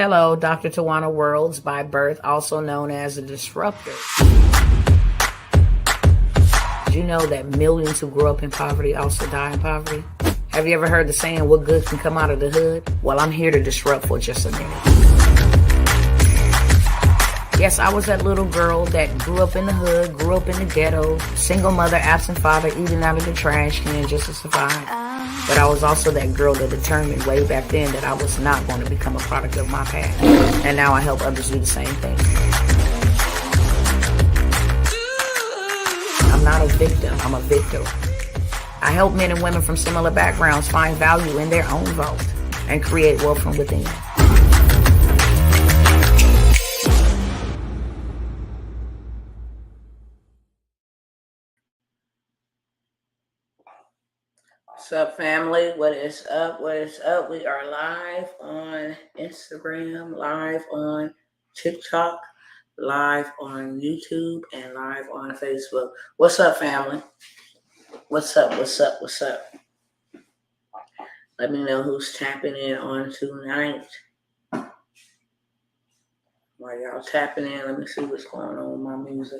Hello, Dr. Tawana Worlds by birth, also known as a disruptor. Did you know that millions who grew up in poverty also die in poverty? Have you ever heard the saying, what good can come out of the hood? Well, I'm here to disrupt for just a minute. Yes, I was that little girl that grew up in the hood, grew up in the ghetto, single mother, absent father, eating out of the trash can just to survive. But I was also that girl that determined way back then that I was not going to become a product of my past. And now I help others do the same thing. I'm not a victim, I'm a victor. I help men and women from similar backgrounds find value in their own vote and create wealth from within. What's up, family? What is up? What is up? We are live on Instagram, live on TikTok, live on YouTube, and live on Facebook. What's up, family? What's up? What's up? What's up? Let me know who's tapping in on tonight. While y'all tapping in, let me see what's going on with my music.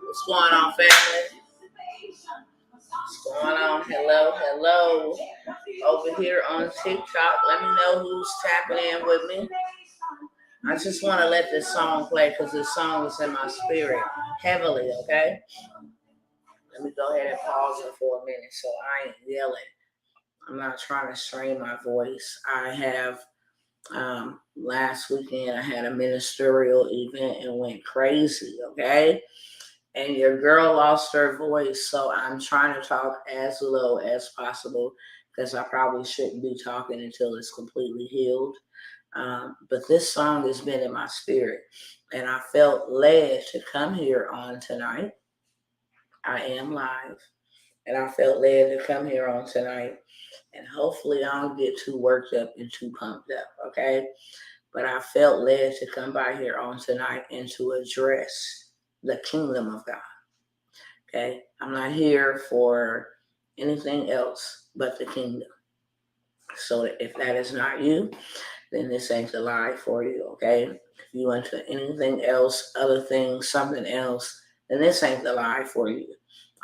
What's going on, family? What's going on? Hello. Over here on TikTok. Let me know who's tapping in with me. I just want to let this song play because this song is in my spirit heavily, okay? Let me go ahead and pause it for a minute so I ain't yelling. I'm not trying to strain my voice. I have, last weekend, I had a ministerial event and went crazy, okay? And your girl lost her voice, so I'm trying to talk as low as possible because I probably shouldn't be talking until it's completely healed. But this song has been in my spirit, and I felt led to come here on tonight. I am live, and I felt led to come here on tonight, and hopefully I don't get too worked up and too pumped up, okay? But I felt led to come by here on tonight and to address the kingdom of God, okay? I'm not here for anything else but the kingdom. So if that is not you, then this ain't the live for you, okay? If you into anything else, other things, something else, then this ain't the live for you.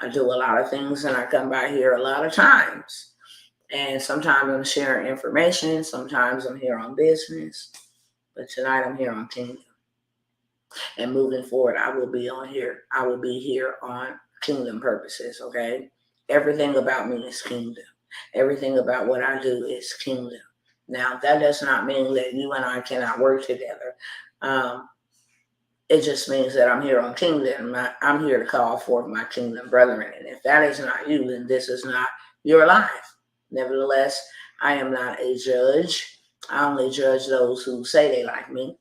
I do a lot of things and I come by here a lot of times. And sometimes I'm sharing information, sometimes I'm here on business, but tonight I'm here on kingdom. And moving forward, I will be on here. I will be here on kingdom purposes, okay? Everything about me is kingdom. Everything about what I do is kingdom. Now, that does not mean that you and I cannot work together. It just means that I'm here on kingdom. I'm here to call forth my kingdom brethren. And if that is not you, then this is not your life. Nevertheless, I am not a judge. I only judge those who say they like me.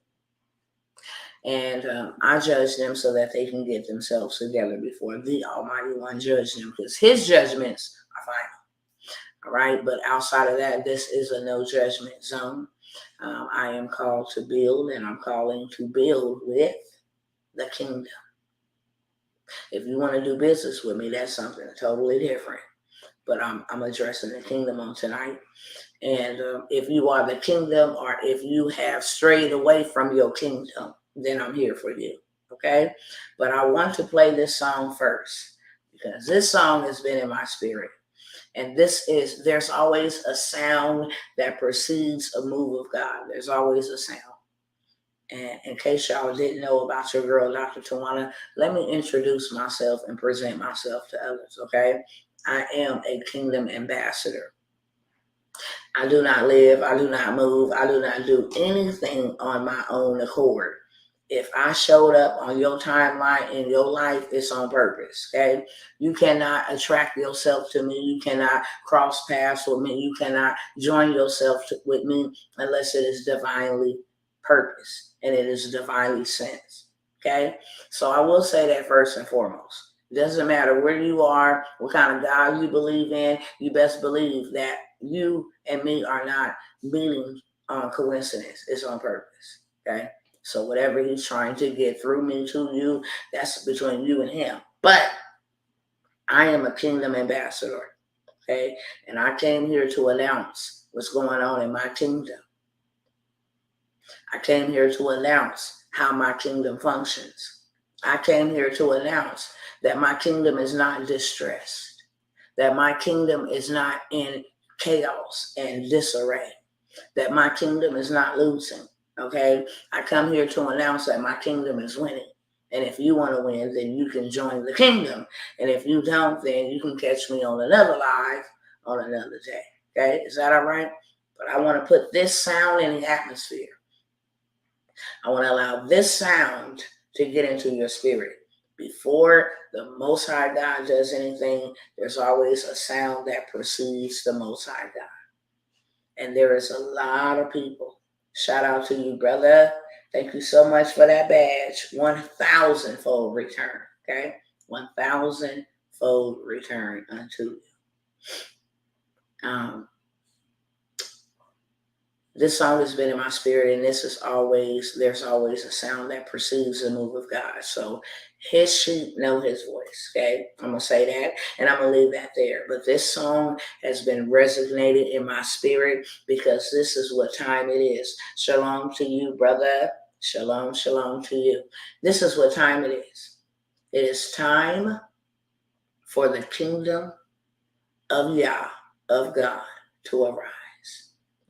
And I judge them so that they can get themselves together before the Almighty One judge them, because his judgments are final. All right, but outside of that, this is a no judgment zone. I am called to build, and I'm calling to build with the kingdom. If you want to do business with me, that's something totally different. But I'm addressing the kingdom on tonight. And if you are the kingdom, or if you have strayed away from your kingdom, then I'm here for you, okay? But I want to play this song first because this song has been in my spirit. And there's always a sound that precedes a move of God. There's always a sound. And in case y'all didn't know about your girl, Dr. Tawana, let me introduce myself and present myself to others, okay? I am a kingdom ambassador. I do not live, I do not move, I do not do anything on my own accord. If I showed up on your timeline in your life, it's on purpose, okay? You cannot attract yourself to me. You cannot cross paths with me. You cannot join yourself with me unless it is divinely purpose and it is divinely sent, okay? So I will say that first and foremost. It doesn't matter where you are, what kind of God you believe in. You best believe that you and me are not meeting on coincidence. It's on purpose, okay? So whatever he's trying to get through me to you, that's between you and him. But I am a kingdom ambassador, okay? And I came here to announce what's going on in my kingdom. I came here to announce how my kingdom functions. I came here to announce that my kingdom is not distressed, that my kingdom is not in chaos and disarray, that my kingdom is not losing, okay? I come here to announce that my kingdom is winning. And if you want to win, then you can join the kingdom. And if you don't, then you can catch me on another live on another day, okay? Is that all right? But I want to put this sound in the atmosphere. I want to allow this sound to get into your spirit. Before the Most High God does anything, there's always a sound that precedes the Most High God. And there is a lot of people. Shout out to you, brother. Thank you so much for that badge. 1,000-fold return, okay? 1,000-fold return unto you. This song has been in my spirit, and there's always a sound that precedes the move of God. So his sheep know his voice, okay? I'm going to say that, and I'm going to leave that there. But this song has been resonated in my spirit because this is what time it is. Shalom to you, brother. Shalom, shalom to you. This is what time it is. It is time for the kingdom of Yah, of God, to arise.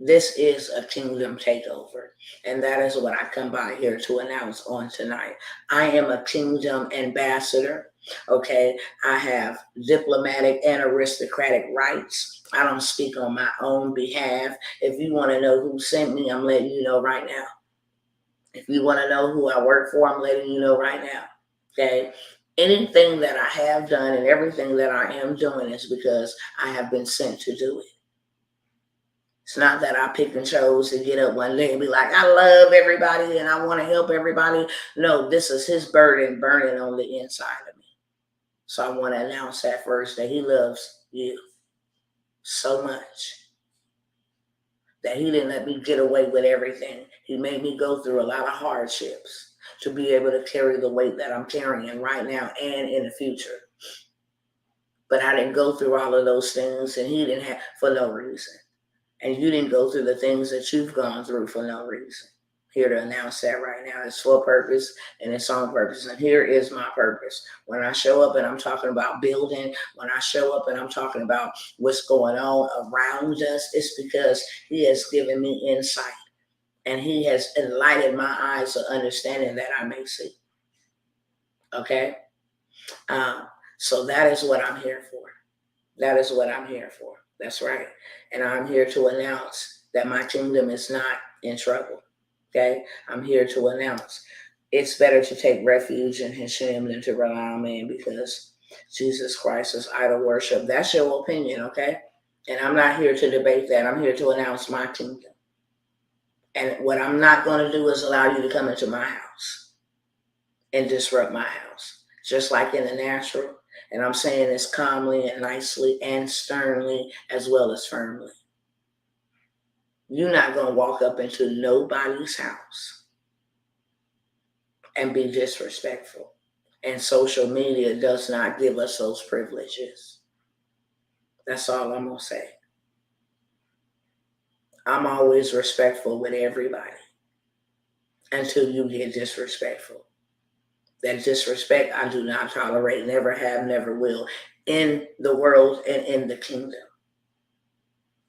This is a kingdom takeover, and that is what I come by here to announce on tonight. I am a kingdom ambassador, okay? I have diplomatic and aristocratic rights. I don't speak on my own behalf. If you want to know who sent me, I'm letting you know right now. If you want to know who I work for, I'm letting you know right now, okay? Anything that I have done and everything that I am doing is because I have been sent to do it. It's not that I pick and chose to get up one day and be like, I love everybody and I want to help everybody. No, this is his burden burning on the inside of me. So I want to announce that first, that he loves you so much that he didn't let me get away with everything. He made me go through a lot of hardships to be able to carry the weight that I'm carrying right now and in the future. But I didn't go through all of those things, and he didn't have, for no reason. And you didn't go through the things that you've gone through for no reason. Here to announce that right now. It's for purpose and it's on purpose. And here is my purpose. When I show up and I'm talking about building, when I show up and I'm talking about what's going on around us, it's because he has given me insight. And he has enlightened my eyes of understanding that I may see. Okay? So that is what I'm here for. That is what I'm here for. That's right. And I'm here to announce that my kingdom is not in trouble. Okay? I'm here to announce it's better to take refuge in Hashem than to rely on man, because Jesus Christ is idol worship. That's your opinion, okay? And I'm not here to debate that. I'm here to announce my kingdom. And what I'm not going to do is allow you to come into my house and disrupt my house. Just like in the natural. And I'm saying this calmly and nicely and sternly as well as firmly. You're not going to walk up into nobody's house and be disrespectful. And social media does not give us those privileges. That's all I'm going to say. I'm always respectful with everybody until you get disrespectful. That disrespect I do not tolerate, never have, never will, in the world and in the kingdom.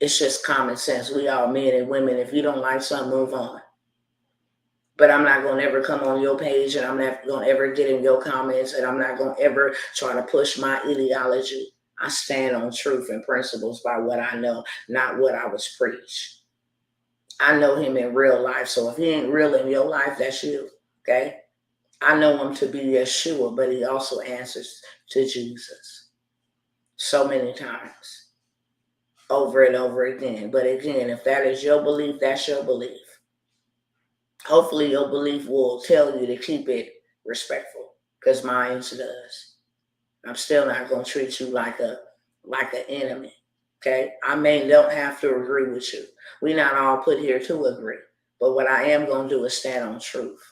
It's just common sense. We all men and women. If you don't like something, move on. But I'm not going to ever come on your page, and I'm not going to ever get in your comments, and I'm not going to ever try to push my ideology. I stand on truth and principles by what I know, not what I was preached. I know him in real life, so if he ain't real in your life, that's you, okay? I know him to be Yeshua, but he also answers to Jesus so many times, over and over again. But again, if that is your belief, that's your belief. Hopefully your belief will tell you to keep it respectful, because mine does. I'm still not going to treat you like an enemy, okay? I don't have to agree with you. We're not all put here to agree. But what I am going to do is stand on truth.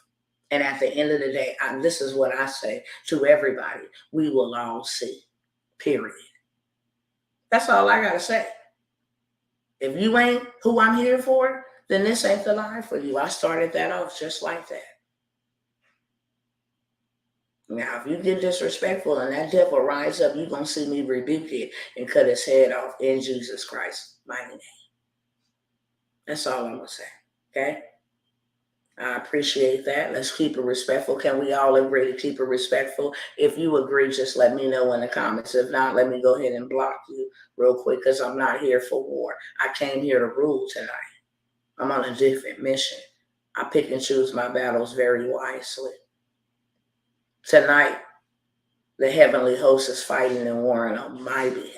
And at the end of the day, this is what I say to everybody. We will all see. Period. That's all I got to say. If you ain't who I'm here for, then this ain't the life for you. I started that off just like that. Now, if you get disrespectful and that devil rise up, you're going to see me rebuke it and cut his head off in Jesus Christ's mighty name. That's all I'm going to say. Okay? I appreciate that. Let's keep it respectful. Can we all agree to keep it respectful? If you agree, just let me know in the comments. If not, let me go ahead and block you real quick because I'm not here for war. I came here to rule tonight. I'm on a different mission. I pick and choose my battles very wisely. Tonight, the heavenly host is fighting and warring on my behalf.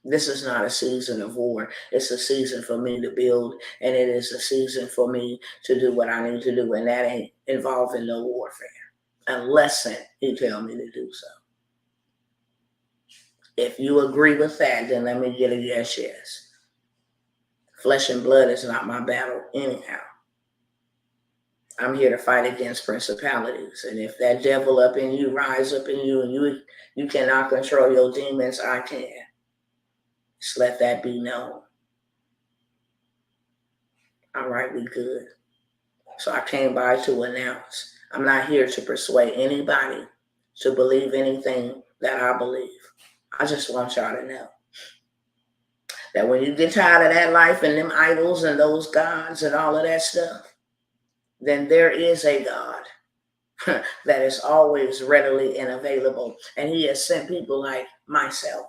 This is not a season of war. It's a season for me to build, and it is a season for me to do what I need to do, and that ain't involving no warfare, unless he tell me to do so. If you agree with that, then let me get a yes. Flesh and blood is not my battle anyhow. I'm here to fight against principalities, and if that devil up in you rise up in you, and you cannot control your demons, I can. Just let that be known. All right, we good. So I came by to announce. I'm not here to persuade anybody to believe anything that I believe. I just want y'all to know that when you get tired of that life and them idols and those gods and all of that stuff, then there is a God that is always readily and available. And he has sent people like myself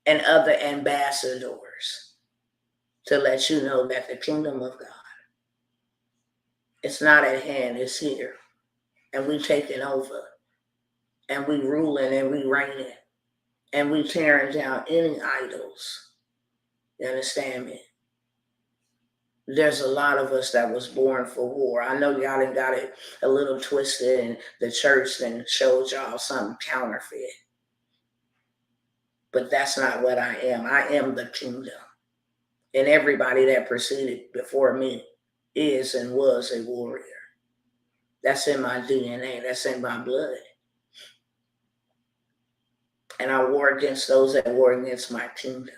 and other ambassadors to let you know that the kingdom of God, it's not at hand, it's here. And we taking over. And we ruling and we reigning. And we tearing down any idols. You understand me? There's a lot of us that was born for war. I know y'all done got it a little twisted and the church then showed y'all something counterfeit. But that's not what I am. I am the kingdom. And everybody that proceeded before me is and was a warrior. That's in my DNA. That's in my blood. And I war against those that war against my kingdom.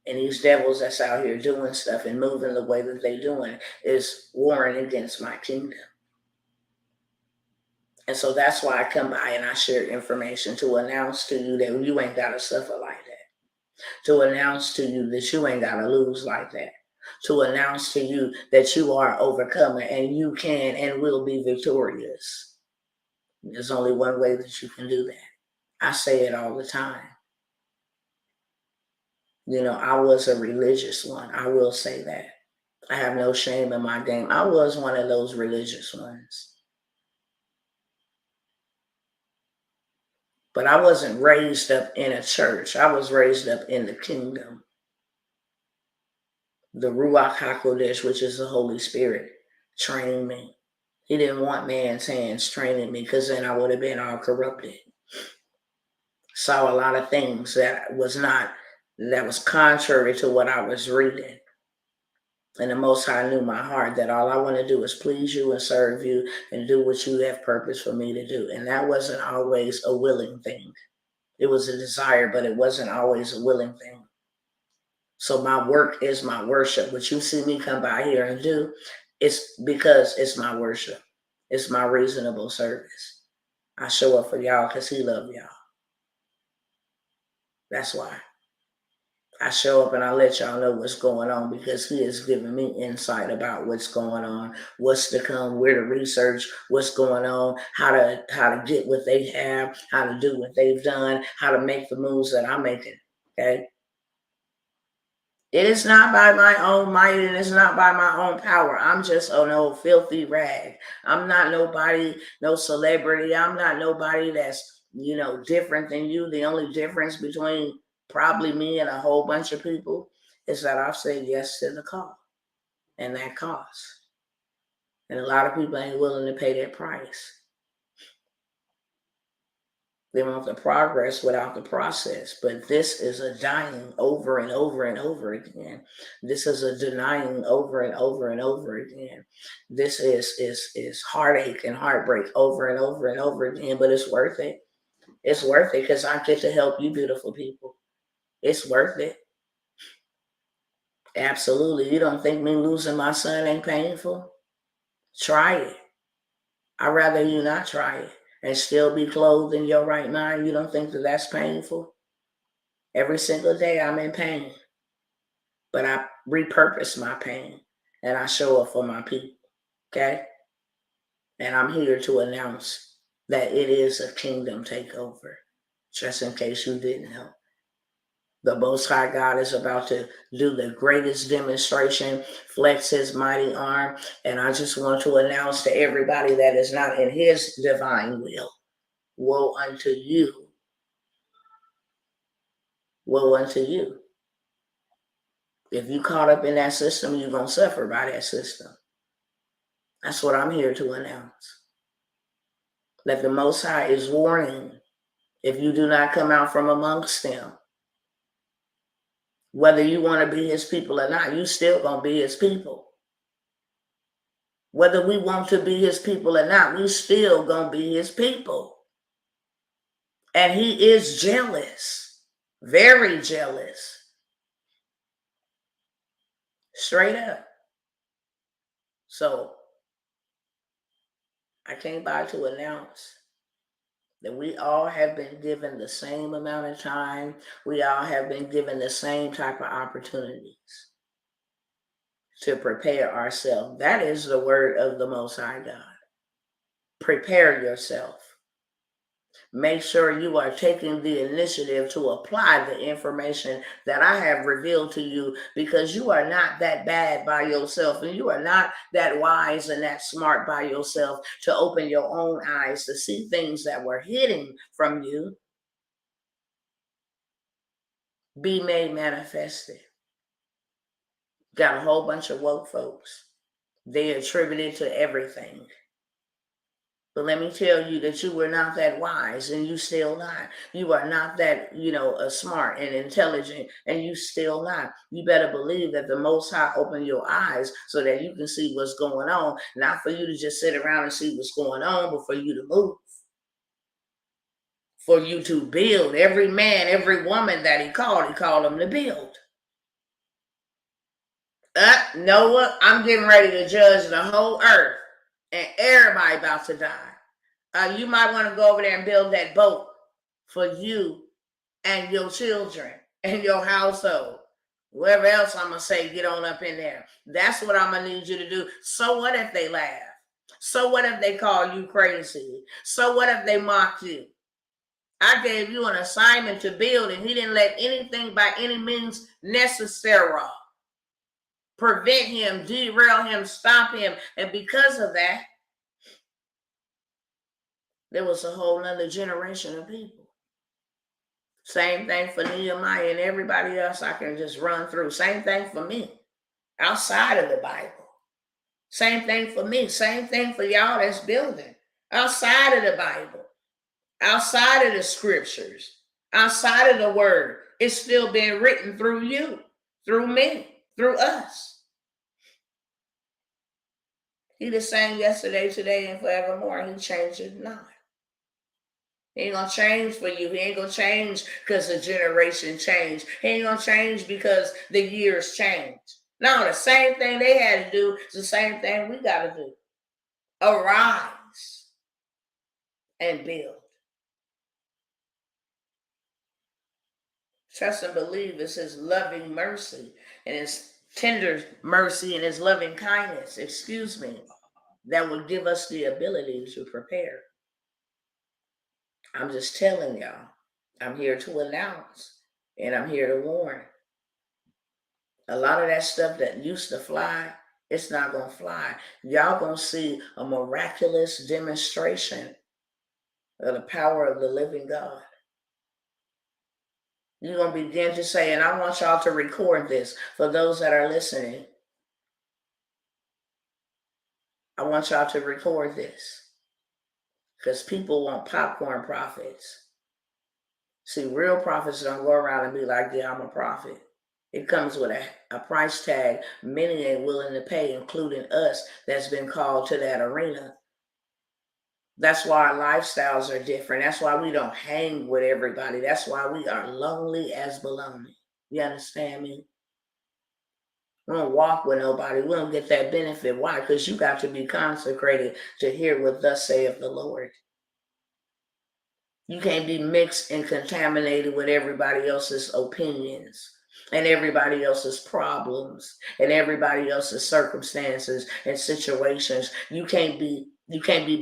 And these devils that's out here doing stuff and moving the way that they're doing is warring against my kingdom. And so that's why I come by and I share information to announce to you that you ain't got to suffer like that. To announce to you that you ain't got to lose like that. To announce to you that you are overcomer and you can and will be victorious. There's only one way that you can do that. I say it all the time. You know, I was a religious one. I will say that. I have no shame in my game. I was one of those religious ones. But I wasn't raised up in a church. I was raised up in the kingdom. The Ruach HaKodesh, which is the Holy Spirit, trained me. He didn't want man's hands training me because then I would have been all corrupted. Saw a lot of things that was contrary to what I was reading. And the Most High knew my heart that all I want to do is please you and serve you and do what you have purpose for me to do. And that wasn't always a willing thing. It was a desire, but it wasn't always a willing thing. So my work is my worship. What you see me come by here and do, it's because it's my worship. It's my reasonable service. I show up for y'all because he loves y'all. That's why. I show up and I let y'all know what's going on because he has given me insight about what's going on, what's to come, where to research, what's going on, how to get what they have, how to do what they've done, how to make the moves that I'm making. Okay. It is not by my own might and it's not by my own power. I'm just an old filthy rag. I'm not nobody, no celebrity. I'm not nobody that's, different than you. The only difference between probably me and a whole bunch of people is that I've said yes to the call and that costs. And a lot of people ain't willing to pay that price. They want the progress without the process. But this is a dying over and over and over again. This is a denying over and over and over again. This is heartache and heartbreak over and over and over again. But it's worth it. It's worth it because I get to help you, beautiful people. It's worth it. Absolutely. You don't think me losing my son ain't painful? Try it. I'd rather you not try it and still be clothed in your right mind. You don't think that that's painful? Every single day I'm in pain, but I repurpose my pain and I show up for my people, okay? And I'm here to announce that it is a kingdom takeover, just in case you didn't know. The Most High God is about to do the greatest demonstration, flex his mighty arm, and I just want to announce to everybody that is not in his divine will, woe unto you. Woe unto you. If you caught up in that system, you're going to suffer by that system. That's what I'm here to announce. That the Most High is warning, if you do not come out from amongst them, whether you want to be his people or not, you still going to be his people. Whether we want to be his people or not, we still going to be his people. And he is jealous, very jealous. Straight up. So I came by to announce that we all have been given the same amount of time. We all have been given the same type of opportunities to prepare ourselves. That is the word of the Most High God. Prepare yourself. Make sure you are taking the initiative to apply the information that I have revealed to you, because you are not that bad by yourself, and you are not that wise and that smart by yourself to open your own eyes to see things that were hidden from you be made manifested. Got a whole bunch of woke folks. They attribute it to everything. But let me tell you that you were not that wise, and you still not. You are not that, smart and intelligent, and you still not. You better believe that the Most High opened your eyes so that you can see what's going on. Not for you to just sit around and see what's going on, but for you to move. For you to build. Every man, every woman that he called them to build. Noah, I'm getting ready to judge the whole earth, and everybody about to die. You might want to go over there and build that boat for you and your children and your household. Whoever else I'm going to say, get on up in there. That's what I'm going to need you to do. So what if they laugh? So what if they call you crazy? So what if they mock you? I gave you an assignment to build, and he didn't let anything by any means necessary prevent him, derail him, stop him. And because of that, there was a whole nother generation of people. Same thing for Nehemiah and everybody else I can just run through. Same thing for me outside of the Bible. Same thing for me. Same thing for y'all that's building outside of the Bible, outside of the scriptures, outside of the word. It's still being written through you, through me, through us. He the same yesterday, today, and forevermore. He changes not. He ain't gonna change for you. He ain't gonna change because the generation changed. He ain't gonna change because the years changed. No, the same thing they had to do is the same thing we gotta do. Arise and build. Trust and believe it's his loving mercy and his tender mercy and his loving kindness, that will give us the ability to prepare. I'm just telling y'all. I'm here to announce, and I'm here to warn. A lot of that stuff that used to fly, it's not going to fly. Y'all going to see a miraculous demonstration of the power of the living God. You're going to begin to say, and I want y'all to record this for those that are listening. I want y'all to record this because people want popcorn prophets. See, real prophets don't go around and be like, yeah, I'm a prophet. It comes with a price tag many ain't willing to pay, including us that's been called to that arena. That's why our lifestyles are different. That's why we don't hang with everybody. That's why we are lonely as baloney. You understand me? We don't walk with nobody. We don't get that benefit. Why? Because you got to be consecrated to hear what thus saith the Lord. You can't be mixed and contaminated with everybody else's opinions and everybody else's problems and everybody else's circumstances and situations. You can't be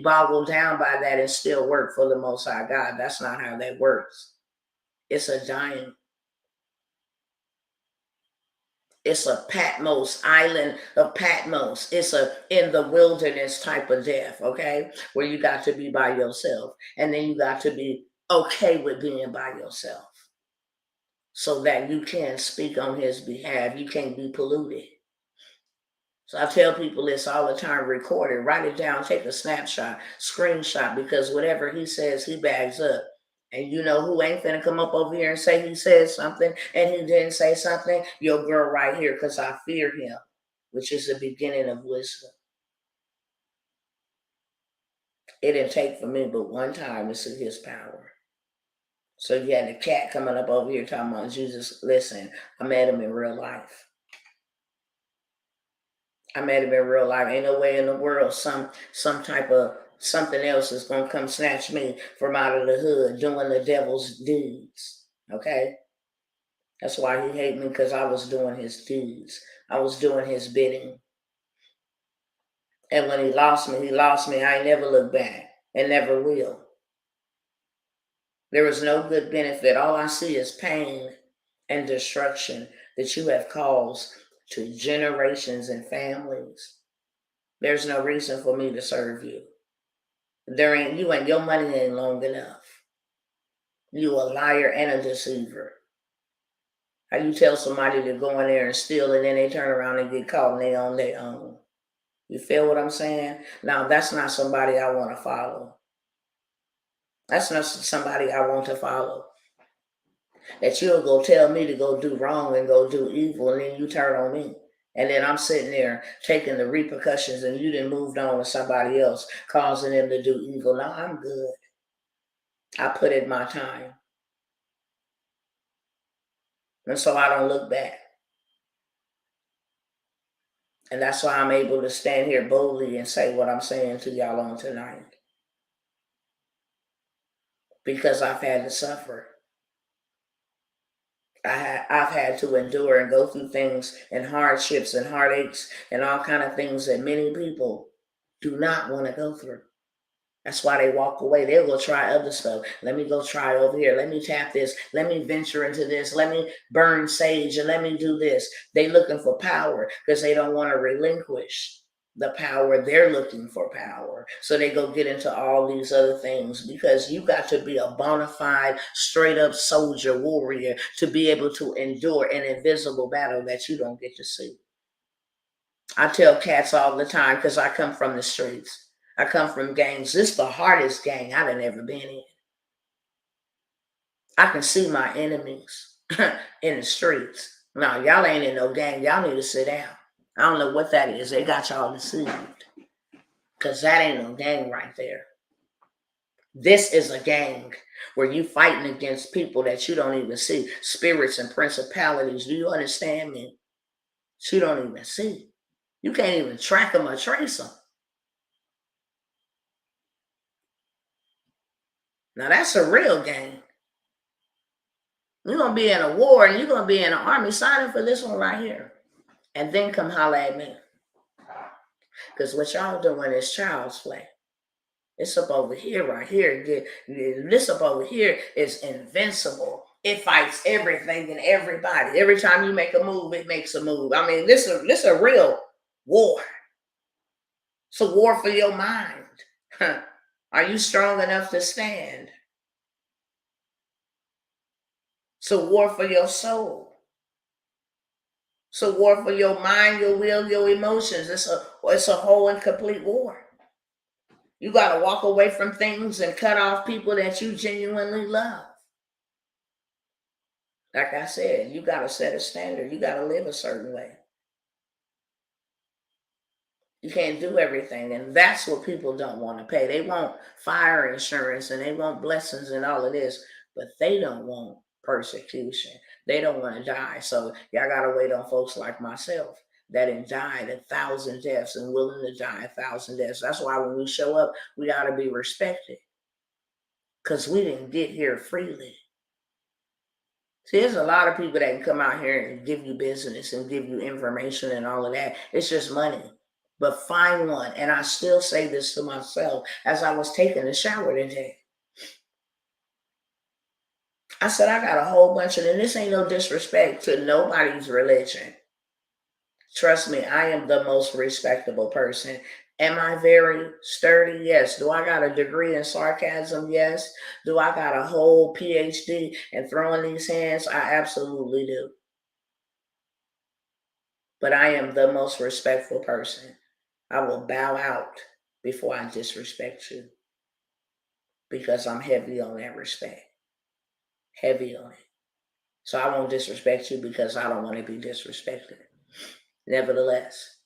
boggled down by that and still work for the Most High God. That's not how that works. It's a dying. It's a Patmos, island of Patmos. It's a in the wilderness type of death, okay? Where you got to be by yourself. And then you got to be okay with being by yourself so that you can speak on his behalf. You can't be polluted. So I tell people this all the time, record it, write it down, take a snapshot, screenshot, because whatever he says, he bags up. And you know who ain't finna come up over here and say he said something and he didn't say something? Your girl right here, because I fear him, which is the beginning of wisdom. It didn't take for me but one time to see his power. So you had the cat coming up over here talking about Jesus. Listen, I met him in real life. I met him in real life. Ain't no way in the world some type of something else is gonna come snatch me from out of the hood doing the devil's deeds. Okay? That's why he hated me, because I was doing his deeds. I was doing his bidding. And when he lost me, he lost me. I ain't never looked back and never will. There is no good benefit. All I see is pain and destruction that you have caused to generations and families. There's no reason for me to serve you. Your money ain't long enough. You a liar and a deceiver. How you tell somebody to go in there and steal and then they turn around and get caught and they on their own? You feel what I'm saying? Now that's not somebody I want to follow. That's not somebody I want to follow. That you'll go tell me to go do wrong and go do evil and then you turn on me. And then I'm sitting there taking the repercussions and you done moved on with somebody else, causing them to do evil. No, I'm good. I put in my time. And so I don't look back. And that's why I'm able to stand here boldly and say what I'm saying to y'all on tonight. Because I've had to suffer. I've had to endure and go through things and hardships and heartaches and all kind of things that many people do not want to go through. That's why they walk away. They'll go try other stuff. Let me go try over here. Let me tap this. Let me venture into this. Let me burn sage and let me do this. They looking for power because they don't want to relinquish the power. They're looking for power. So they go get into all these other things because you got to be a bona fide, straight up soldier, warrior to be able to endure an invisible battle that you don't get to see. I tell cats all the time because I come from the streets. I come from gangs. This is the hardest gang I've ever been in. I can see my enemies in the streets. No, y'all ain't in no gang. Y'all need to sit down. I don't know what that is. They got y'all deceived. Because that ain't no gang right there. This is a gang where you fighting against people that you don't even see. Spirits and principalities. Do you understand me? You don't even see. You can't even track them or trace them. Now that's a real gang. You're going to be in a war and you're going to be in an army. Sign up for this one right here. And then come holler at me. Because what y'all doing is child's play. It's up over here, right here. This up over here is invincible. It fights everything and everybody. Every time you make a move, it makes a move. I mean, this is a real war. It's a war for your mind. Are you strong enough to stand? It's a war for your soul. It's a war for your mind, your will, your emotions. It's a whole and complete war. You got to walk away from things and cut off people that you genuinely love. Like I said, you got to set a standard. You got to live a certain way. You can't do everything. And that's what people don't want to pay. They want fire insurance and they want blessings and all of this, but they don't want persecution. They don't want to die. So y'all got to wait on folks like myself that have died 1,000 deaths and willing to die 1,000 deaths. That's why when we show up, we got to be respected because we didn't get here freely. See, there's a lot of people that can come out here and give you business and give you information and all of that. It's just money. But find one. And I still say this to myself as I was taking a shower today. I said, I got a whole bunch of, and this ain't no disrespect to nobody's religion. Trust me, I am the most respectable person. Am I very sturdy? Yes. Do I got a degree in sarcasm? Yes. Do I got a whole PhD in throwing these hands? I absolutely do. But I am the most respectful person. I will bow out before I disrespect you because I'm heavy on that respect. Heavy on it. So I won't disrespect you because I don't want to be disrespected. Nevertheless,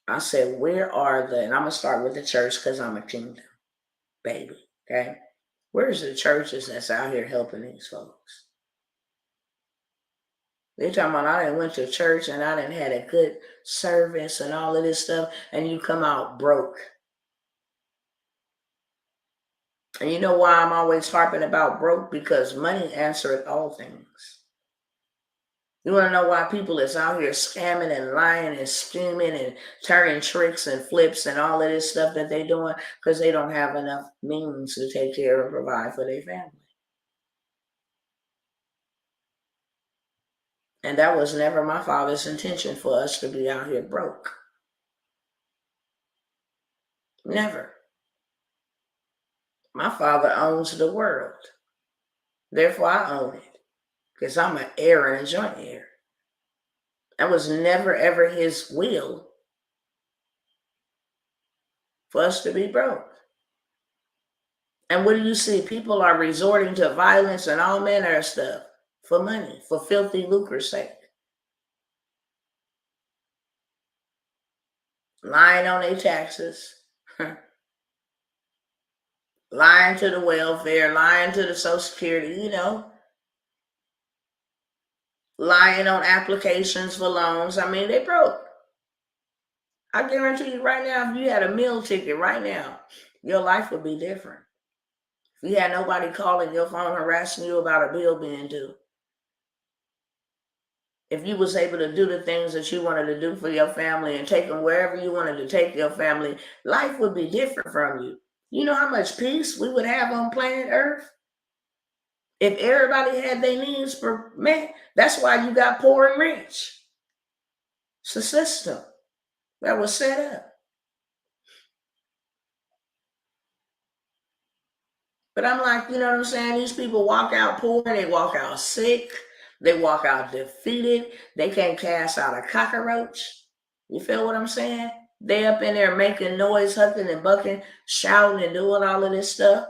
I said, where are the, and I'm going to start with the church because I'm a kingdom baby, okay? Where's the churches that's out here helping these folks? They're talking about I done went to church and I done had a good service and all of this stuff, and you come out broke. And you know why I'm always harping about broke? Because money answereth all things. You want to know why people is out here scamming and lying and scheming and turning tricks and flips and all of this stuff that they're doing? Because they don't have enough means to take care and provide for their family. And that was never my father's intention for us to be out here broke. Never. My father owns the world. Therefore, I own it. Because I'm an heir and a joint heir. That was never, ever his will for us to be broke. And what do you see? People are resorting to violence and all manner of stuff for money, for filthy lucre's sake. Lying on their taxes, lying to the welfare, lying to the Social Security, lying on applications for loans. I mean, they broke. I guarantee you right now, if you had a meal ticket right now, your life would be different. If you had nobody calling your phone harassing you about a bill being due. If you was able to do the things that you wanted to do for your family and take them wherever you wanted to take your family, life would be different from you. You know how much peace we would have on planet Earth? If everybody had their needs met, that's why you got poor and rich. It's a system that was set up. But I'm like, you know what I'm saying? These people walk out poor, they walk out sick, they walk out defeated, they can't cast out a cockroach. You feel what I'm saying? They up in there making noise, hucking and bucking, shouting and doing all of this stuff.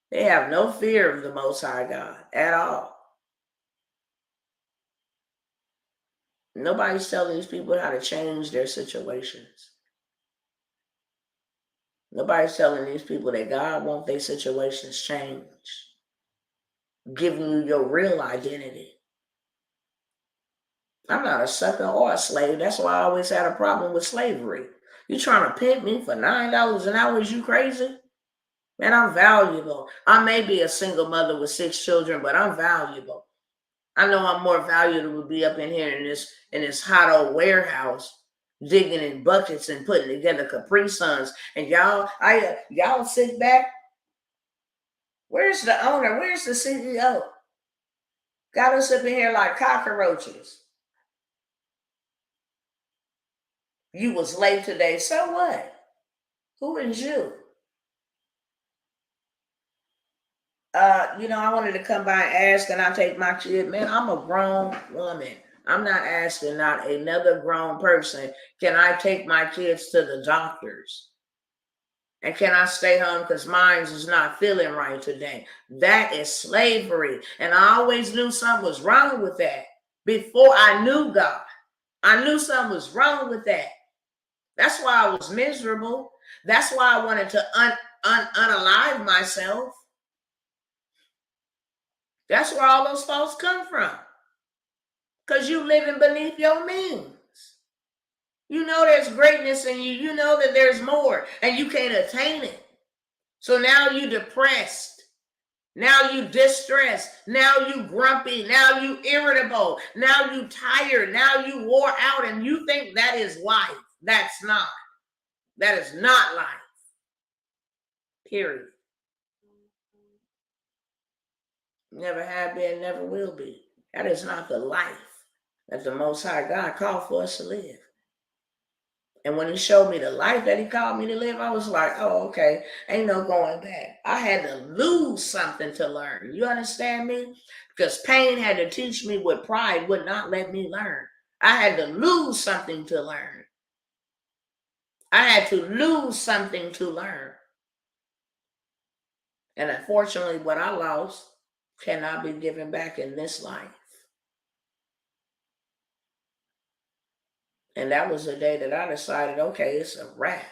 They have no fear of the Most High God at all. Nobody's telling these people how to change their situations. Nobody's telling these people that God wants their situations changed. Giving you your real identity. I'm not a sucker or a slave. That's why I always had a problem with slavery. You trying to pimp me for $9 an hour? Is you crazy? Man, I'm valuable. I may be a single mother with 6 children, but I'm valuable. I know I'm more valuable to be up in here in this hot old warehouse, digging in buckets and putting together Capri Suns. And y'all sit back. Where's the owner? Where's the CEO? Got us up in here like cockroaches. You was late today. So what? Who is you? I wanted to come by and ask, and I take my kid. Man, I'm a grown woman. I'm not asking not another grown person. Can I take my kids to the doctors And can I stay home because mine is not feeling right today? That is slavery. And I always knew something was wrong with that before I knew God. I knew something was wrong with that. That's why I was miserable. That's why I wanted to unalive myself. That's where all those thoughts come from. Because you living beneath your means. You know there's greatness in you. You know that there's more. And you can't attain it. So now you depressed. Now you distressed. Now you grumpy. Now you irritable. Now you tired. Now you wore out. And you think that is life. That's not. That is not life. Period. Never have been, never will be. That is not the life that the Most High God called for us to live. And when he showed me the life that he called me to live, I was like, oh, okay, ain't no going back. I had to lose something to learn. You understand me? Because pain had to teach me what pride would not let me learn. I had to lose something to learn. I had to lose something to learn. And unfortunately, what I lost cannot be given back in this life. And that was the day that I decided, okay, it's a wrap.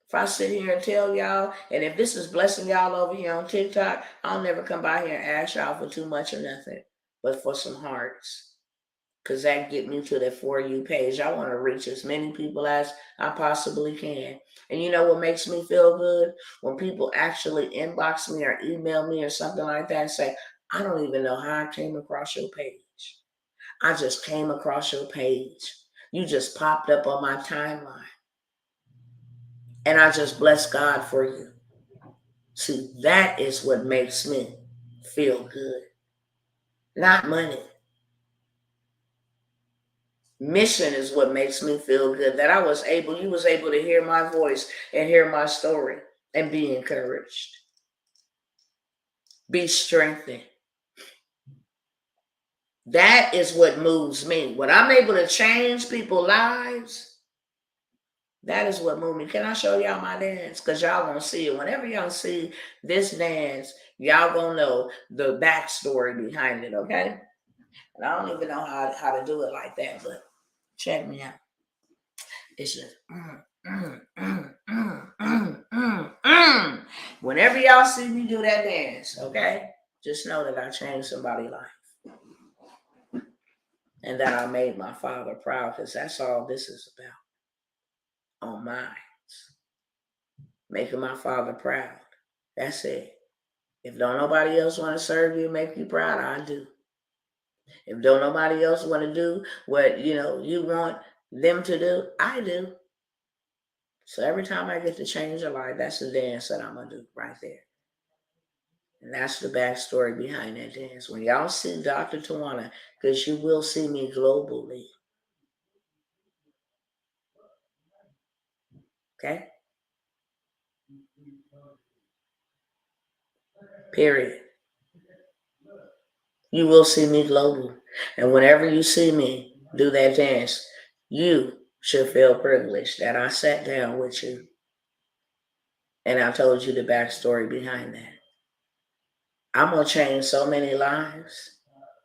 If I sit here and tell y'all, and if this is blessing y'all over here on TikTok, I'll never come by here and ask y'all for too much or nothing, but for some hearts. Because that get me to the For You page. I want to reach as many people as I possibly can. And you know what makes me feel good? When people actually inbox me or email me or something like that and say, I don't even know how I came across your page. I just came across your page. You just popped up on my timeline. And I just bless God for you. See, that is what makes me feel good. Not money. Mission is what makes me feel good. That you was able to hear my voice and hear my story and be encouraged. Be strengthened. That is what moves me. When I'm able to change people's lives, that is what moves me. Can I show y'all my dance? Because y'all gonna see it. Whenever y'all see this dance, y'all gonna know the backstory behind it, okay? And I don't even know how to do it like that, but check me out. It's just Whenever y'all see me do that dance, okay, just know that I changed somebody's life and that I made my Father proud, because that's all this is about. On minds, making my Father proud. That's it. If don't nobody else want to serve you, make you proud, I do. If don't nobody else want to do what you want them to do, I do. So every time I get to change a life, that's the dance that I'm going to do right there. And that's the backstory behind that dance. When y'all see Dr. Tawana, because you will see me globally. Okay? Period. You will see me global. And whenever you see me do that dance, you should feel privileged that I sat down with you and I told you the backstory behind that. I'm going to change so many lives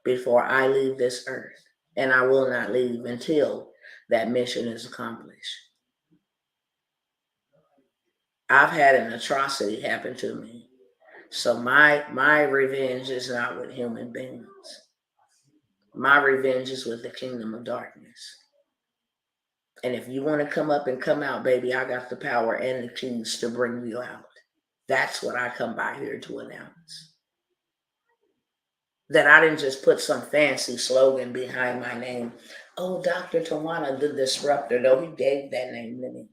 before I leave this earth. And I will not leave until that mission is accomplished. I've had an atrocity happen to me. So my revenge is not with human beings. My revenge is with the kingdom of darkness. And if you want to come up and come out, baby, I got the power and the keys to bring you out. That's what I come by here to announce. That I didn't just put some fancy slogan behind my name. Oh, Dr. Tawana, the disruptor. No, he gave that name to me.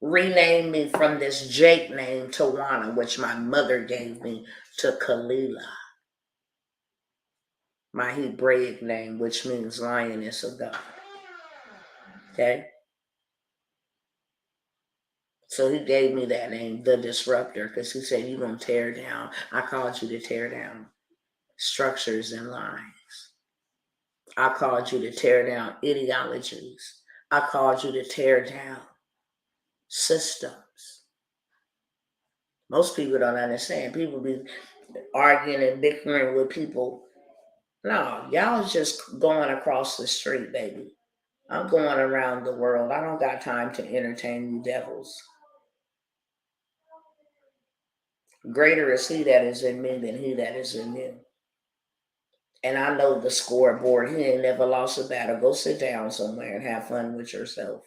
Renamed me from this Jake name, Tawana, which my mother gave me, to Kalila, my Hebraic name, which means lioness of God. Okay? So he gave me that name, the disruptor, because he said, you're going to tear down. I called you to tear down structures and lines. I called you to tear down ideologies. I called you to tear down systems. Most people don't understand. People be arguing and bickering with people. No, y'all just going across the street, baby. I'm going around the world. I don't got time to entertain you devils. Greater is he that is in me than he that is in you. And I know the scoreboard. He ain't never lost a battle. Go sit down somewhere and have fun with yourself.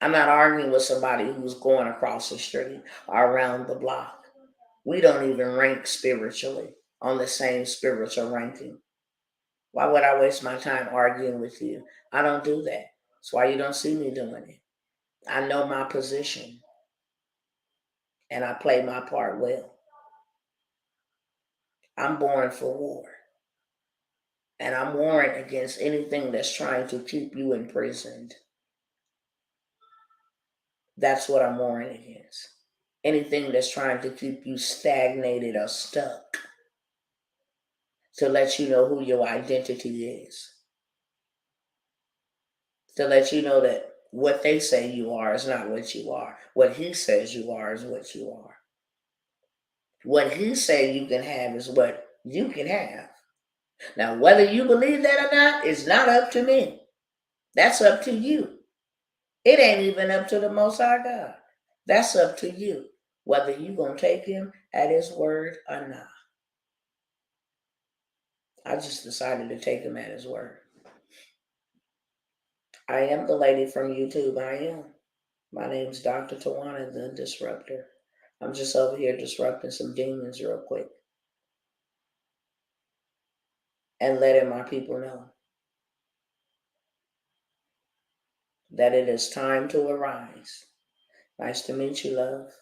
I'm not arguing with somebody who's going across the street or around the block. We don't even rank spiritually on the same spiritual ranking. Why would I waste my time arguing with you? I don't do that. That's why you don't see me doing it. I know my position and I play my part well. I'm born for war. And I'm warring against anything that's trying to keep you imprisoned. That's what I'm warring against. Anything that's trying to keep you stagnated or stuck. To let you know who your identity is. To let you know that what they say you are is not what you are. What he says you are is what you are. What he says you can have is what you can have. Now, whether you believe that or not is not up to me. That's up to you. It ain't even up to the Most High God. That's up to you, whether you're going to take him at his word or not. I just decided to take him at his word. I am the lady from YouTube. I am. My name's Dr. Tawana, the Disruptor. I'm just over here disrupting some demons real quick. And letting my people know that it is time to arise. Nice to meet you, love.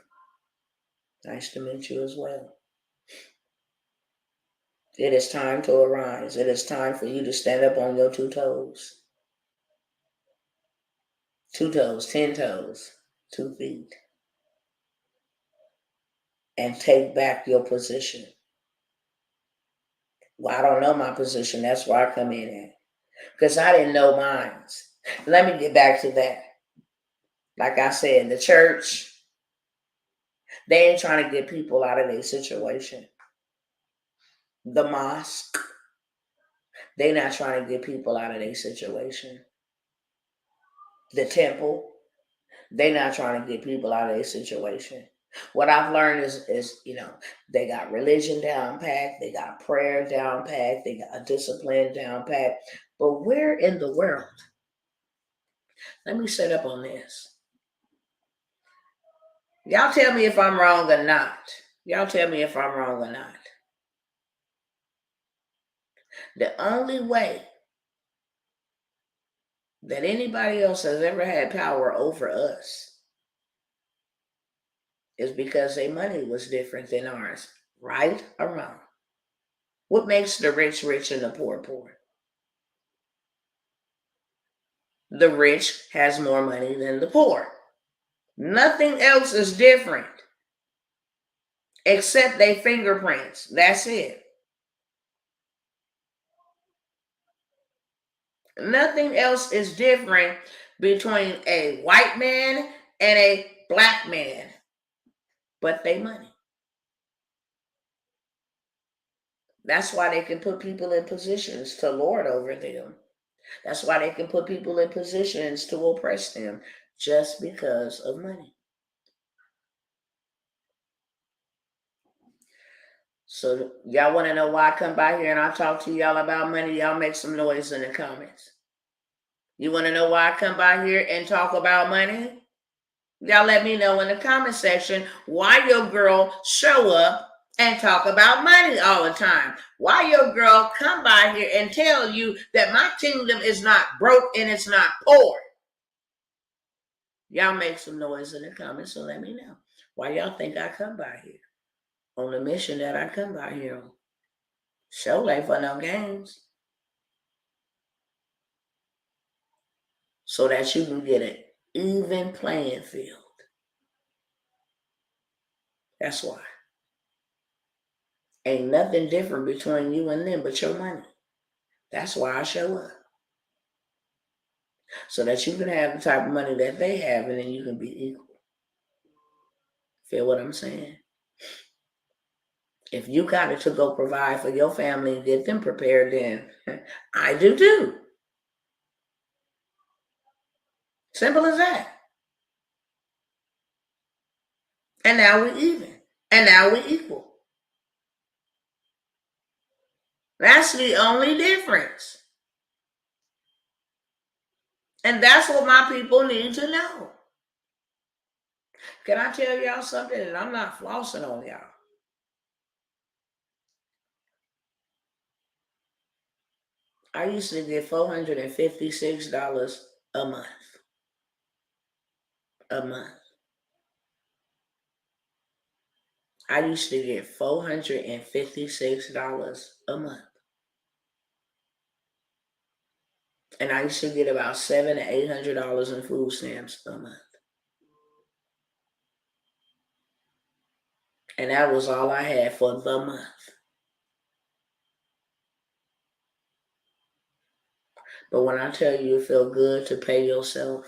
Nice to meet you as well. It is time to arise. It is time for you to stand up on your 2 toes. 2 toes, 10 toes, 2 feet. And take back your position. Well, I don't know my position. That's where I come in at. Because I didn't know mine. Let me get back to that. Like I said, the church, they ain't trying to get people out of their situation. The mosque, they not trying to get people out of their situation. The temple, they not trying to get people out of their situation. What I've learned is, they got religion down packed, they got prayer down packed, they got discipline down packed. But where in the world? Let me set up on this. Y'all tell me if I'm wrong or not. Y'all tell me if I'm wrong or not. The only way that anybody else has ever had power over us is because their money was different than ours. Right or wrong? What makes the rich rich and the poor poor? The rich has more money than the poor. Nothing else is different except their fingerprints. That's it. Nothing else is different between a white man and a black man but they money. That's why they can put people in positions to lord over them. That's why they can put people in positions to oppress them just because of money. So y'all want to know why I come by here and I talk to y'all about money? Y'all make some noise in the comments. You want to know why I come by here and talk about money? Y'all let me know in the comment section why your girl show up and talk about money all the time. Why your girl come by here and tell you that my kingdom is not broke and it's not poor. Y'all make some noise in the comments, so let me know why y'all think I come by here on the mission that I come by here on. Show ain't for no games. So that you can get an even playing field. That's why. Ain't nothing different between you and them but your money. That's why I show up. so that you can have the type of money that they have, and then you can be equal. Feel what I'm saying? If you got it to go provide for your family and get them prepared, then I do too. Simple as that. And now we're even. And now we're equal. That's the only difference. And that's what my people need to know. Can I tell y'all something? And I'm not flossing on y'all. I used to get $456 a month. A month. I used to get $456 a month. And I used to get about $700 to $800 in food stamps a month. And that was all I had for the month. But when I tell you it feel good to pay yourself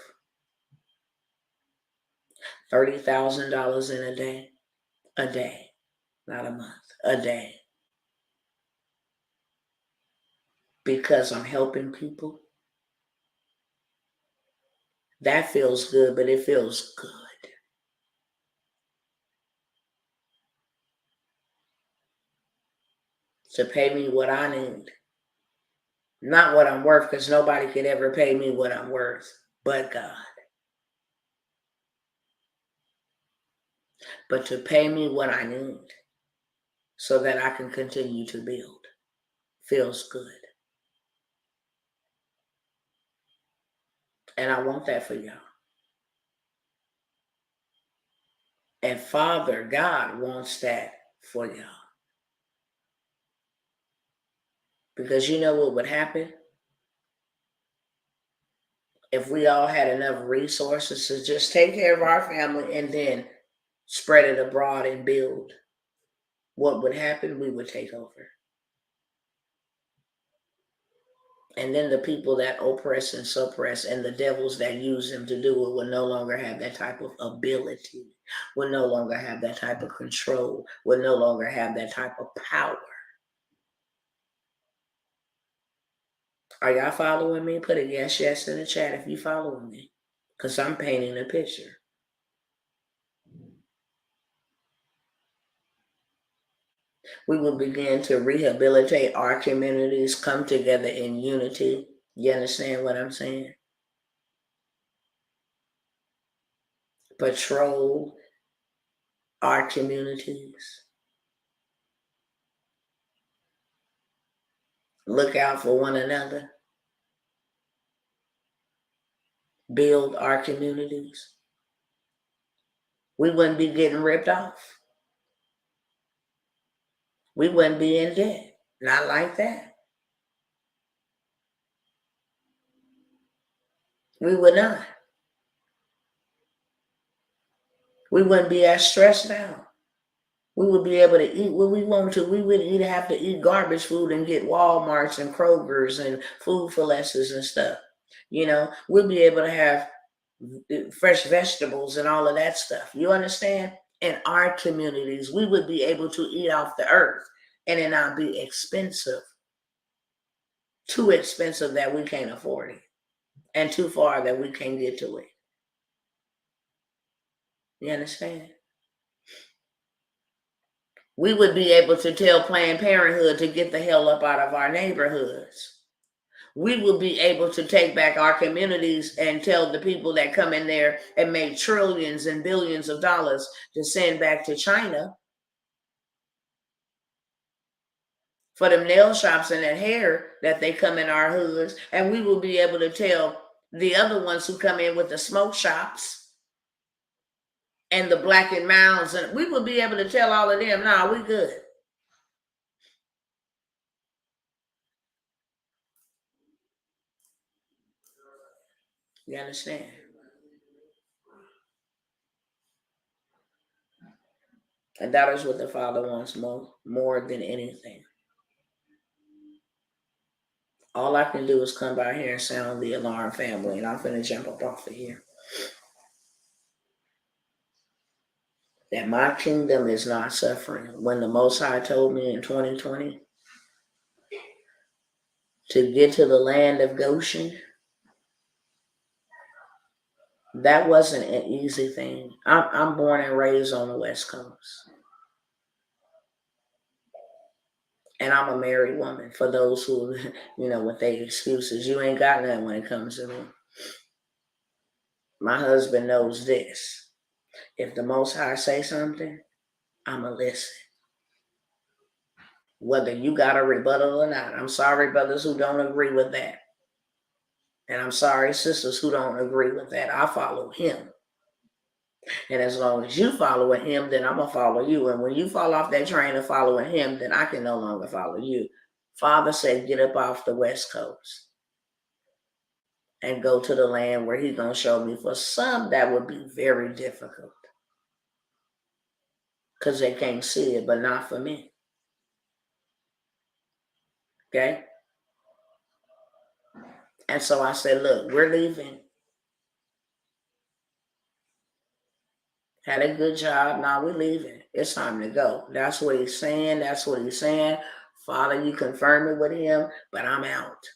$30,000 in a day, not a month, a day, because I'm helping people, that feels good, but it feels good. To pay me what I need, not what I'm worth, because nobody could ever pay me what I'm worth but God. But to pay me what I need so that I can continue to build feels good. And I want that for y'all. And Father God wants that for y'all. Because you know what would happen? If we all had enough resources to just take care of our family and then spread it abroad and build, what would happen? We would take over. And then the people that oppress and suppress and the devils that use them to do it will no longer have that type of ability, will no longer have that type of control, will no longer have that type of power. Are y'all following me? Put a yes in the chat if you following me. Because I'm painting a picture. We will begin to rehabilitate our communities, come together in unity. You understand what I'm saying? Patrol our communities. Look out for one another. Build our communities. We wouldn't be getting ripped off. We wouldn't be in debt. Not like that. We would not. We wouldn't be as stressed out. We would be able to eat what we want to. We wouldn't even have to eat garbage food and get Walmarts and Krogers and food for lesses and stuff. You know, we'll be able to have fresh vegetables and all of that stuff. You understand? In our communities, we would be able to eat off the earth and it not be expensive. Too expensive that we can't afford it. And too far that we can't get to it. You understand? We would be able to tell Planned Parenthood to get the hell up out of our neighborhoods. We will be able to take back our communities and tell the people that come in there and make trillions and billions of dollars to send back to China for them nail shops and that hair that they come in our hoods. And we will be able to tell the other ones who come in with the smoke shops and the Black and Mounds, and we will be able to tell all of them, nah, we good. You understand? And that is what the Father wants more than anything. All I can do is come by here and sound the alarm, family, and I'm finna jump up off of here. That my kingdom is not suffering. When the Most High told me in 2020 to get to the land of Goshen, that wasn't an easy thing. I'm born and raised on the West Coast. And I'm a married woman. For those who, with their excuses, you ain't got nothing when it comes to me. My husband knows this. If the Most High say something, I'ma listen. Whether you got a rebuttal or not. I'm sorry, brothers who don't agree with that. And I'm sorry, sisters who don't agree with that. I follow him. And as long as you following him, then I'm going to follow you. And when you fall off that train of following him, then I can no longer follow you. Father said, get up off the West Coast and go to the land where he's going to show me. For some, that would be very difficult because they can't see it, but not for me. Okay? And so I said, look, we're leaving. Had a good job. Now we're leaving. It's time to go. That's what he's saying. That's what he's saying. Father, you confirm it with him, but I'm out.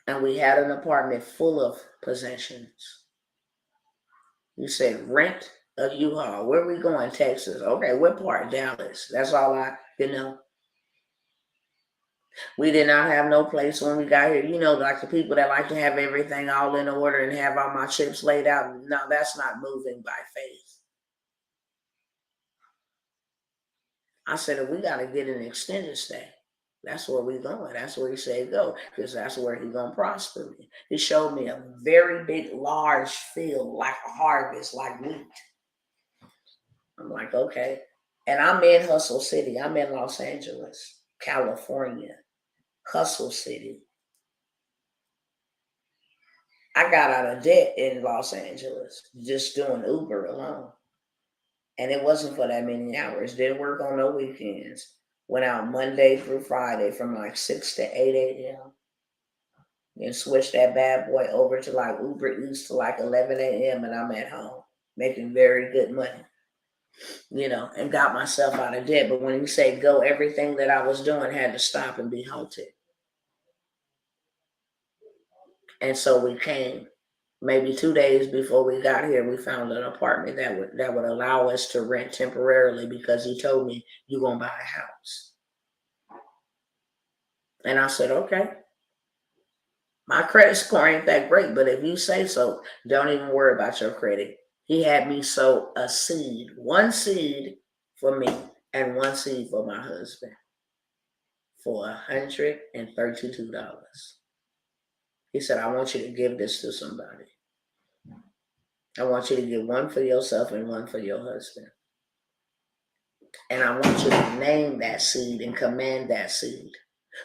And we had an apartment full of possessions. You said rent a U-Haul. Where we going? Texas. Okay, what part? Dallas. That's all We did not have no place when we got here. Like the people that like to have everything all in order and have all my chips laid out. No, that's not moving by faith. I said, if we got to get an extended stay, that's where we going. That's where he said go, because that's where he going to prosper me. He showed me a very big, large field, like a harvest, like wheat. I'm like, okay. And I'm in Hustle City. I'm in Los Angeles, California. Hustle City. I got out of debt in Los Angeles just doing Uber alone. And it wasn't for that many hours. Didn't work on no weekends. Went out Monday through Friday from like 6 to 8 a.m. Then switched that bad boy over to like Uber Eats to like 11 a.m. and I'm at home making very good money, and got myself out of debt. But when you say go, everything that I was doing had to stop and be halted. And so we came. Maybe 2 days before we got here, we found an apartment that would allow us to rent temporarily, because he told me, you're going to buy a house. And I said, okay. My credit score ain't that great, but if you say so, don't even worry about your credit. He had me sow a seed, one seed for me and one seed for my husband for $132. He said, I want you to give this to somebody. I want you to give one for yourself and one for your husband. And I want you to name that seed and command that seed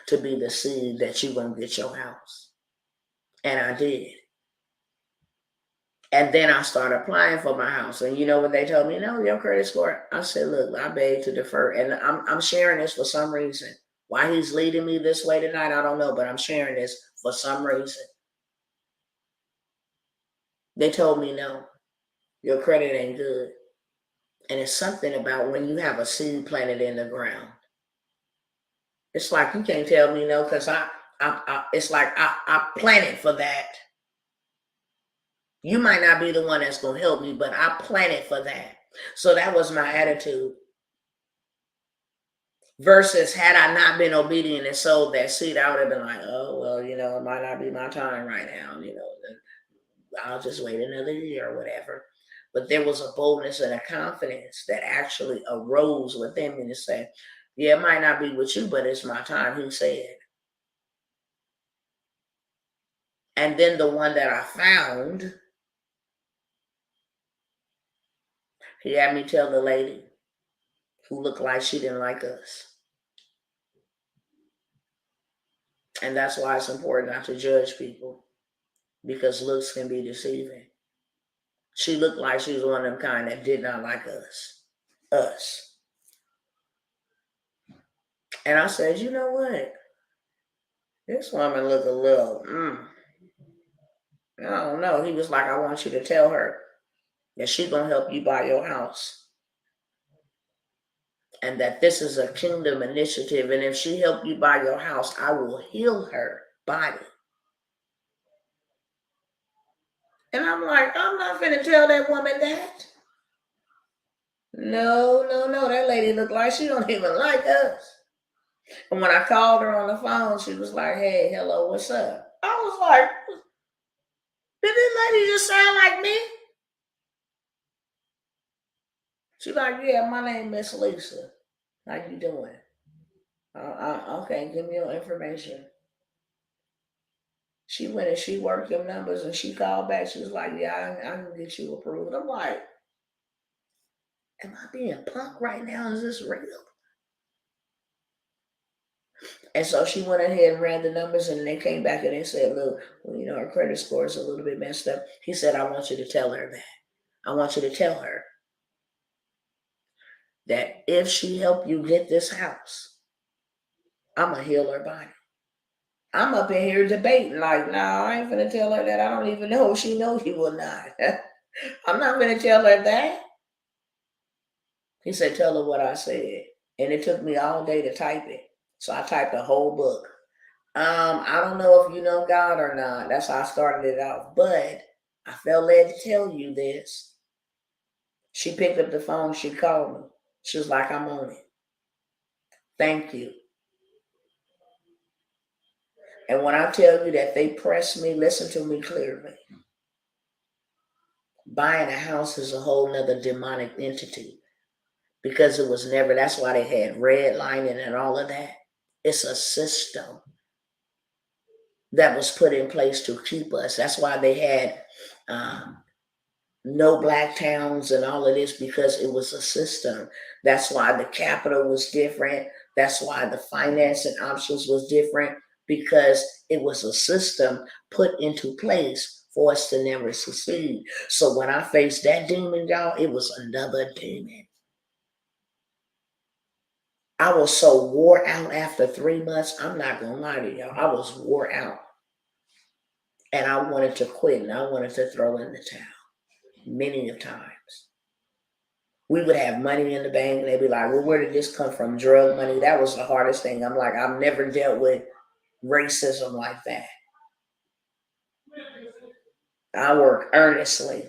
to be the seed that you're going to get your house. And I did. And then I started applying for my house. And you know what they told me? No, your credit score. I said, look, I beg to defer. And I'm sharing this for some reason. Why he's leading me this way tonight, I don't know. But I'm sharing this for some reason. They told me, no, your credit ain't good. And it's something about when you have a seed planted in the ground. It's like you can't tell me no, because it's like I planted for that. You might not be the one that's going to help me, but I planted for that. So that was my attitude. Versus had I not been obedient and sowed that seed, I would have been like, oh, well, it might not be my time right now. I'll just wait another year or whatever. But there was a boldness and a confidence that actually arose within me to say, yeah, it might not be with you, but it's my time, he said. And then the one that I found, he had me tell the lady who looked like she didn't like us. And that's why it's important not to judge people, because looks can be deceiving. She looked like she was one of them kind that did not like us. And I said, you know what? This woman look a little, I don't know. He was like, I want you to tell her that she's going to help you buy your house. And that this is a kingdom initiative. And if she help you buy your house, I will heal her body. And I'm like, I'm not going to tell that woman that. No. That lady looked like she don't even like us. And when I called her on the phone, she was like, hey, hello, what's up? I was like, did this lady just sound like me? She's like, yeah, my name Miss Lisa. How you doing? Okay, give me your information. She went and she worked them numbers and she called back. She was like, yeah, I can get you approved. I'm like, am I being punked right now? Is this real? And so she went ahead and ran the numbers and they came back and they said, look, well, her credit score is a little bit messed up. He said, I want you to tell her that. I want you to tell her that if she help you get this house, I'm going to heal her body. I'm up in here debating like, nah, I ain't finna tell her that. I don't even know if she knows you or not. I'm not gonna tell her that. He said, tell her what I said. And it took me all day to type it. So I typed a whole book. I don't know if you know God or not. That's how I started it off. But I felt led to tell you this. She picked up the phone. She called me. She was like, I'm on it. Thank you. And when I tell you that they pressed me, listen to me clearly. Buying a house is a whole nother demonic entity because it was never, that's why they had redlining and all of that. It's a system that was put in place to keep us. That's why they had no black towns and all of this, because it was a system. That's why the capital was different. That's why the financing options was different, because it was a system put into place for us to never succeed. So when I faced that demon, y'all, it was another demon. I was so wore out after 3 months. I'm not gonna lie to y'all. I was wore out. And I wanted to quit and I wanted to throw in the towel many of times. We would have money in the bank and they'd be like, well, where did this come from? Drug money. That was the hardest thing. I'm like, I've never dealt with racism like that. I work earnestly.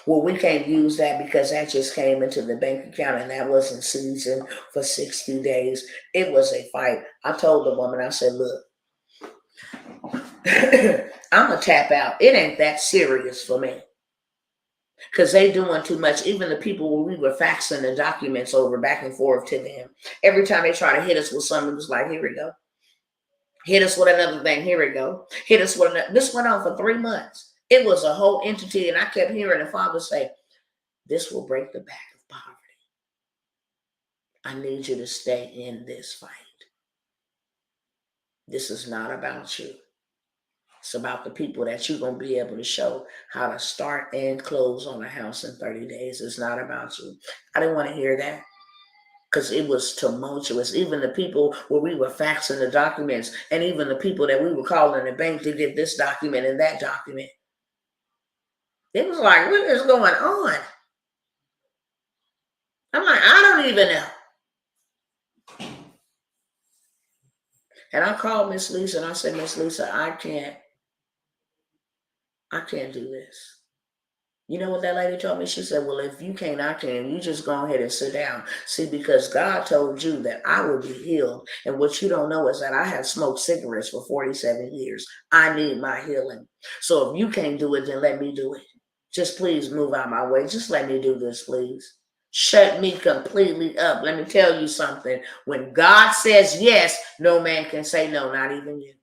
Well, we can't use that because that just came into the bank account and that wasn't seasoned for 60 days. It was a fight. I told the woman, I said, look, I'm going to tap out. It ain't that serious for me. Because they doing too much. Even the people where we were faxing the documents over back and forth to them, every time they try to hit us with something, it was like, here we go. Hit us with another thing. Here we go. Hit us with another. This went on for 3 months. It was a whole entity. And I kept hearing the father say, this will break the back of poverty. I need you to stay in this fight. This is not about you. It's about the people that you're going to be able to show how to start and close on a house in 30 days. It's not about you. I didn't want to hear that because it was tumultuous. Even the people where we were faxing the documents and even the people that we were calling the bank to get this document and that document. It was like, what is going on? I'm like, I don't even know. And I called Miss Lisa and I said, Miss Lisa, I can't do this. You know what that lady told me? She said, well, if you can't, I can. You just go ahead and sit down. See, because God told you that I will be healed. And what you don't know is that I have smoked cigarettes for 47 years. I need my healing. So if you can't do it, then let me do it. Just please move out my way. Just let me do this, please. Shut me completely up. Let me tell you something. When God says yes, no man can say no, not even you.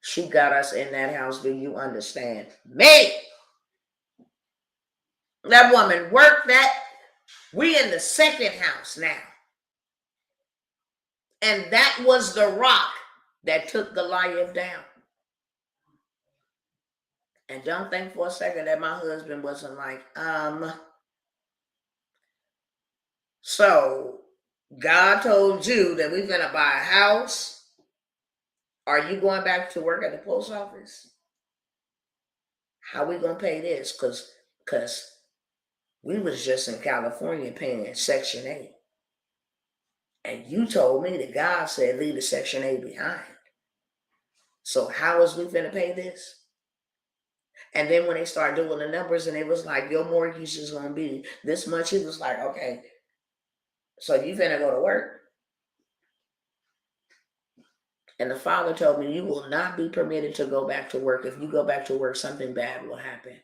She got us in that house. Do you understand? Me! That woman worked that. We in the second house now. And that was the rock that took Goliath down. And don't think for a second that my husband wasn't like, so God told you that we're going to buy a house. Are you going back to work at the post office? How we going to pay this? Because we was just in California paying Section 8. And you told me that God said leave the Section 8 behind. So how is we finna pay this? And then when they start doing the numbers and it was like, your mortgage is going to be this much, he was like, okay, so you finna go to work. And the father told me, you will not be permitted to go back to work. If you go back to work, something bad will happen.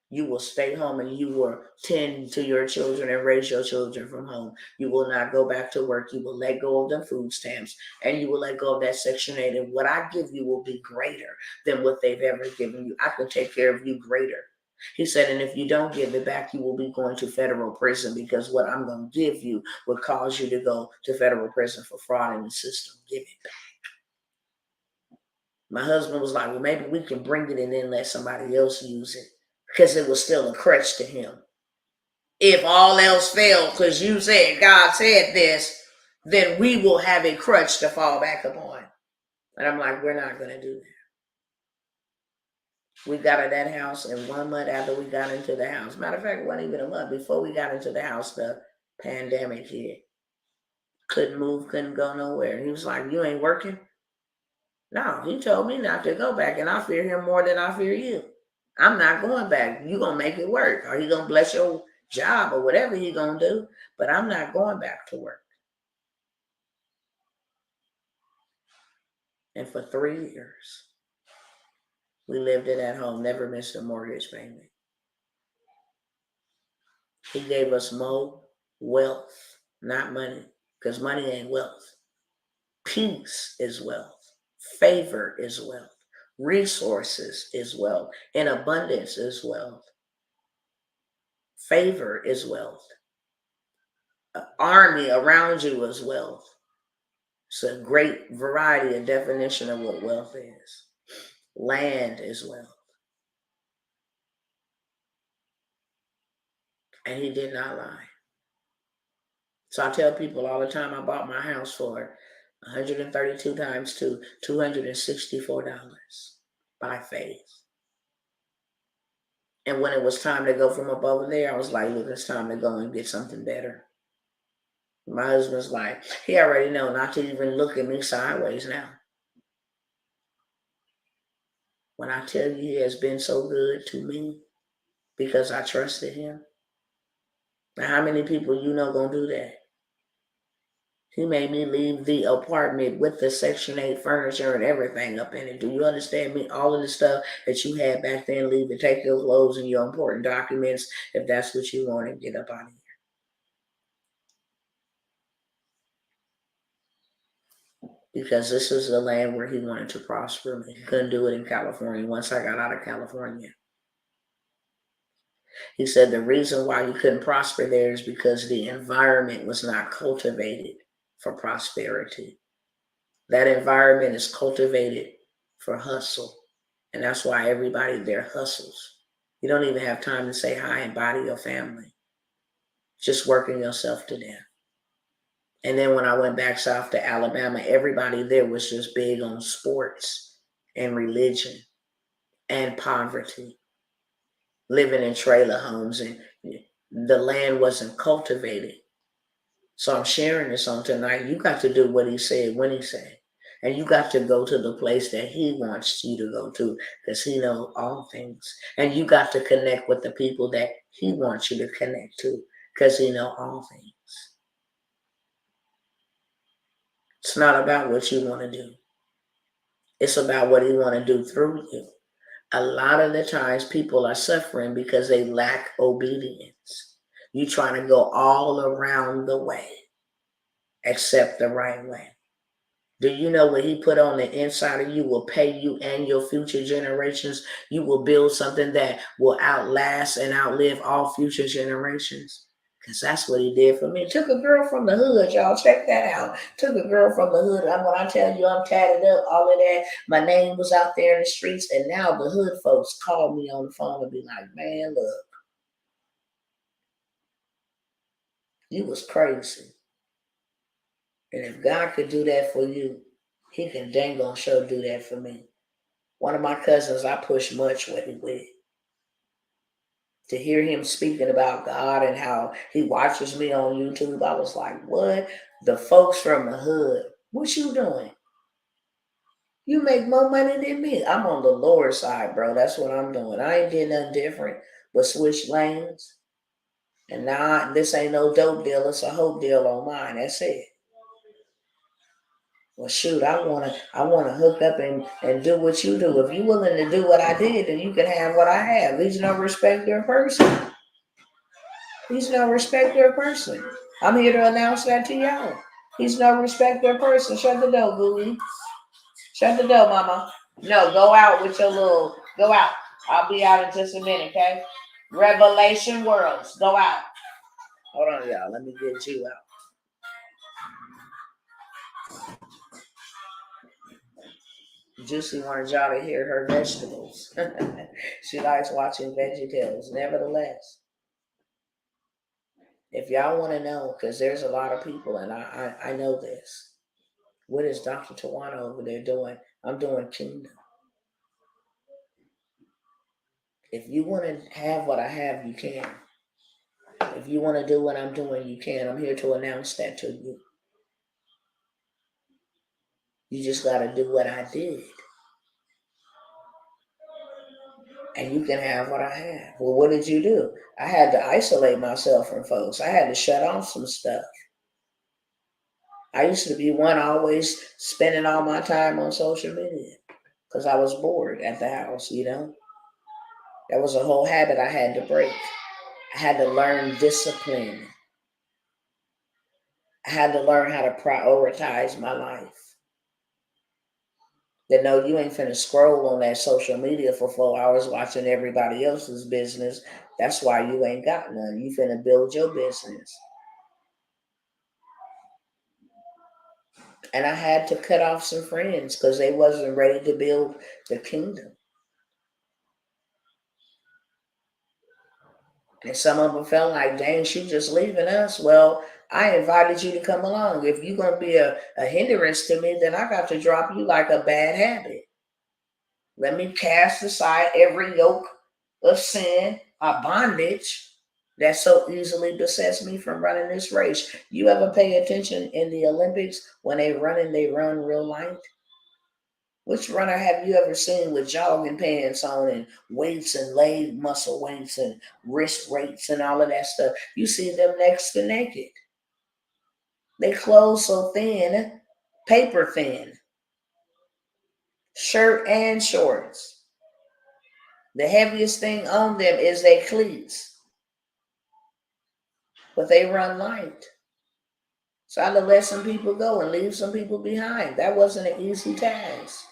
You will stay home and you will tend to your children and raise your children from home. You will not go back to work. You will let go of the food stamps and you will let go of that Section 8. And what I give you will be greater than what they've ever given you. I can take care of you greater. He said, and if you don't give it back, you will be going to federal prison because what I'm going to give you will cause you to go to federal prison for fraud in the system. Give it back. My husband was like, well, maybe we can bring it and then let somebody else use it because it was still a crutch to him. If all else failed, because you said, God said this, then we will have a crutch to fall back upon. And I'm like, we're not going to do that. We got at that house, and 1 month after we got into the house, matter of fact, it wasn't even a month before we got into the house, the pandemic hit. Couldn't move, couldn't go nowhere. He was like, you ain't working? No, he told me not to go back, and I fear him more than I fear you. I'm not going back. You going to make it work, or he going to bless your job or whatever he going to do, but I'm not going back to work. And for 3 years, we lived in that home, never missed a mortgage payment. He gave us more wealth, not money, because money ain't wealth. Peace is wealth. Favor is wealth. Resources is wealth. And abundance is wealth. Favor is wealth. An army around you is wealth. It's a great variety of definition of what wealth is. Land is wealth. And he did not lie. So I tell people all the time, I bought my house for 132 times 2, $264 by faith. And when it was time to go from up over there, I was like, look, it's time to go and get something better. My husband's like, he already know not to even look at me sideways now. When I tell you he has been so good to me because I trusted him. Now, how many people you know gonna do that? He made me leave the apartment with the Section 8 furniture and everything up in it. Do you understand me? All of the stuff that you had back then, leave it, take your clothes and your important documents if that's what you want, and get up out of here. Because this is the land where he wanted to prosper me. He couldn't do it in California once I got out of California. He said the reason why you couldn't prosper there is because the environment was not cultivated for prosperity. That environment is cultivated for hustle. And that's why everybody there hustles. You don't even have time to say hi and bye to your family. Just working yourself to death. And then when I went back south to Alabama, everybody there was just big on sports and religion and poverty. Living in trailer homes, and the land wasn't cultivated. So I'm sharing this on tonight. You got to do what he said when he said. And you got to go to the place that he wants you to go to because he knows all things. And you got to connect with the people that he wants you to connect to because he knows all things. It's not about what you want to do. It's about what he wants to do through you. A lot of the times people are suffering because they lack obedience. You trying to go all around the way except the right way. Do you know what he put on the inside of you will pay you and your future generations? You will build something that will outlast and outlive all future generations. Because that's what he did for me. Took a girl from the hood, y'all. Check that out. Took a girl from the hood. When I tell you I'm tatted up, all of that, my name was out there in the streets. And now the hood folks call me on the phone and be like, man, look, you was crazy. And if God could do that for you, he can dang on sure do that for me. One of my cousins I push much with. To hear him speaking about God and how he watches me on YouTube, I was like, what? The folks from the hood, what you doing? You make more money than me. I'm on the lower side, bro. That's what I'm doing. I ain't did nothing different but switch lanes. And now this ain't no dope deal. It's a hope deal on mine. That's it. Well, shoot, I wanna hook up and do what you do. If you willing to do what I did, then you can have what I have. He's no respecter of person. He's no respecter of person. I'm here to announce that to y'all. He's no respecter of person. Shut the door, Gooey. Shut the door, mama. No, go out with your little, go out. I'll be out in just a minute, okay? Revelation Worlds, go out. Hold on, y'all. Let me get you out. Juicy wanted y'all to hear her vegetables. She likes watching VeggieTales. Nevertheless, if y'all want to know, because there's a lot of people, and I know this. What is Dr. Tawana over there doing? I'm doing kingdom. If you want to have what I have, you can. If you want to do what I'm doing, you can. I'm here to announce that to you. You just got to do what I did. And you can have what I have. Well, what did you do? I had to isolate myself from folks. I had to shut off some stuff. I used to be one always spending all my time on social media because I was bored at the house, That was a whole habit I had to break. I had to learn discipline. I had to learn how to prioritize my life. That no, you ain't finna scroll on that social media for 4 hours watching everybody else's business. That's why you ain't got none. You finna build your business. And I had to cut off some friends because they wasn't ready to build the kingdom. And some of them felt like, dang, she just leaving us. Well, I invited you to come along. If you're going to be a hindrance to me, then I got to drop you like a bad habit. Let me cast aside every yoke of sin or bondage that so easily besets me from running this race. You ever pay attention in the Olympics when they run real light? Which runner have you ever seen with jogging pants on and weights and leg muscle weights and wrist weights and all of that stuff? You see them next to naked. They clothes so thin, paper thin, shirt and shorts. The heaviest thing on them is their cleats, but they run light. So I had to let some people go and leave some people behind. That wasn't an easy task.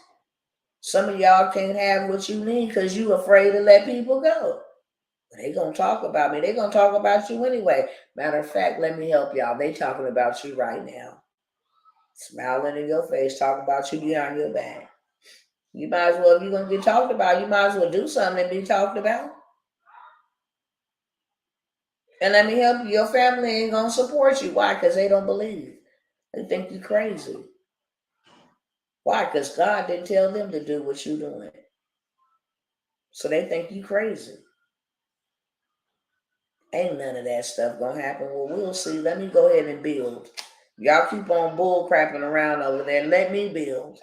Some of y'all can't have what you need because you afraid to let people go. They gonna talk about me. They gonna talk about you anyway. Matter of fact, let me help y'all. They talking about you right now. Smiling in your face, talking about you behind your back. You might as well, if you're gonna get talked about, you might as well do something and be talked about. And let me help you. Your family ain't gonna support you. Why? Because they don't believe. They think you crazy. Why? Because God didn't tell them to do what you're doing. So they think you crazy. Ain't none of that stuff gonna happen. Well, we'll see. Let me go ahead and build. Y'all keep on bull crapping around over there. Let me build.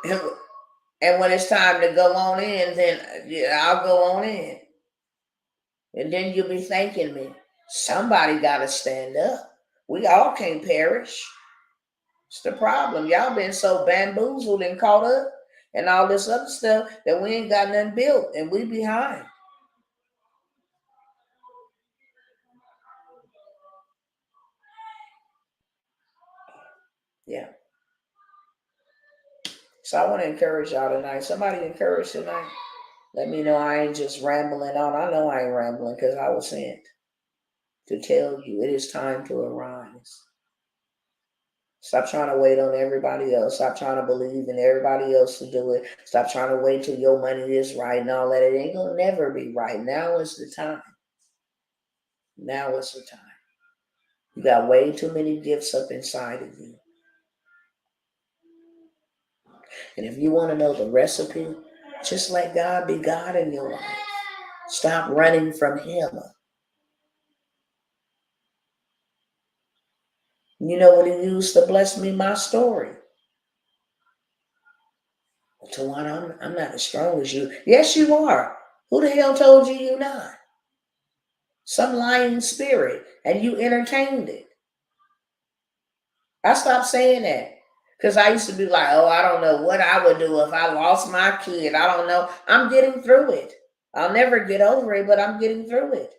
And when it's time to go on in, then I'll go on in. And then you'll be thanking me. Somebody got to stand up. We all can't perish. It's the problem. Y'all been so bamboozled and caught up and all this other stuff that we ain't got nothing built and we behind. Yeah. So I want to encourage y'all tonight. Somebody encourage tonight. Let me know I ain't just rambling on. I know I ain't rambling because I was sent to tell you it is time to arise. Stop trying to wait on everybody else. Stop trying to believe in everybody else to do it. Stop trying to wait till your money is right and all that. It ain't going to never be right. Now is the time. Now is the time. You got way too many gifts up inside of you. And if you want to know the recipe, just let God be God in your life. Stop running from Him. You know what He used to bless me? My story. Tawana, I'm not as strong as you. Yes, you are. Who the hell told you you're not? Some lying spirit, and you entertained it. I stopped saying that because I used to be like, oh, I don't know what I would do if I lost my kid. I don't know. I'm getting through it. I'll never get over it, but I'm getting through it.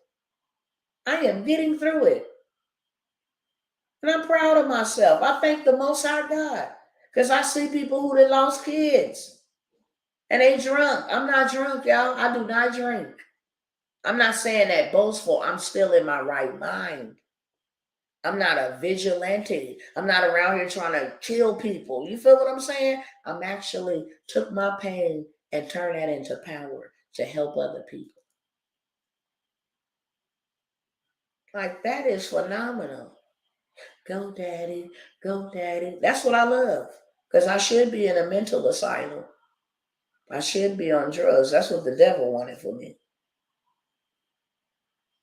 I am getting through it. And I'm proud of myself. I thank the Most High God because I see people who they lost kids and they drunk. I'm not drunk, y'all. I do not drink. I'm not saying that boastful. I'm still in my right mind. I'm not a vigilante. I'm not around here trying to kill people. You feel what I'm saying? I'm actually took my pain and turned that into power to help other people. Like, that is phenomenal. Go, daddy. Go, daddy. That's what I love. Because I should be in a mental asylum. I should be on drugs. That's what the devil wanted for me.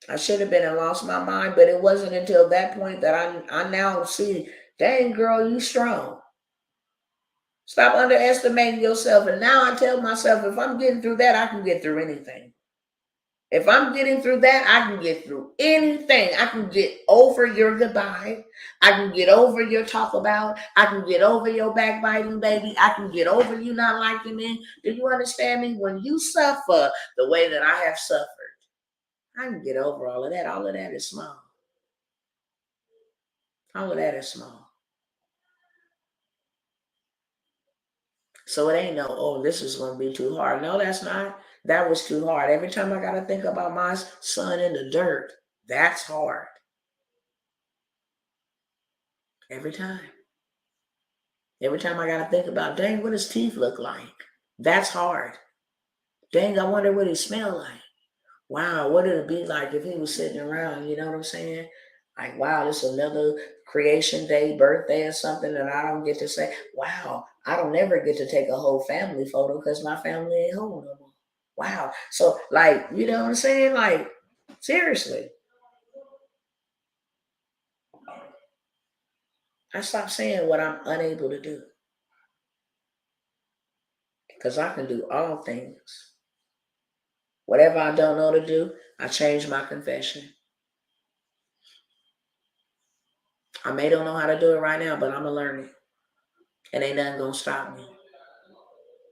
I should have been and lost my mind, but it wasn't until that point that I now see, dang, girl, you strong. Stop underestimating yourself. And now I tell myself, if I'm getting through that, I can get through anything. If I'm getting through that, I can get through anything. I can get over your goodbye. I can get over your talk about. I can get over your backbiting, baby. I can get over you not liking me. Do you understand me? When you suffer the way that I have suffered, I can get over all of that. All of that is small. All of that is small. So it ain't no, oh, this is going to be too hard. No, that's not. That was too hard. Every time I got to think about my son in the dirt, that's hard. Every time. Every time I got to think about, dang, what his teeth look like? That's hard. Dang, I wonder what he smell like. Wow, what would it be like if he was sitting around? You know what I'm saying? Like, wow, this is another creation day, birthday, or something that I don't get to say. Wow, I don't ever get to take a whole family photo because my family ain't home no more. Wow. So, like, you know what I'm saying? Like, seriously. I stopped saying what I'm unable to do because I can do all things. Whatever I don't know to do, I change my confession. I may don't know how to do it right now, but I'm going to learn it. And ain't nothing going to stop me.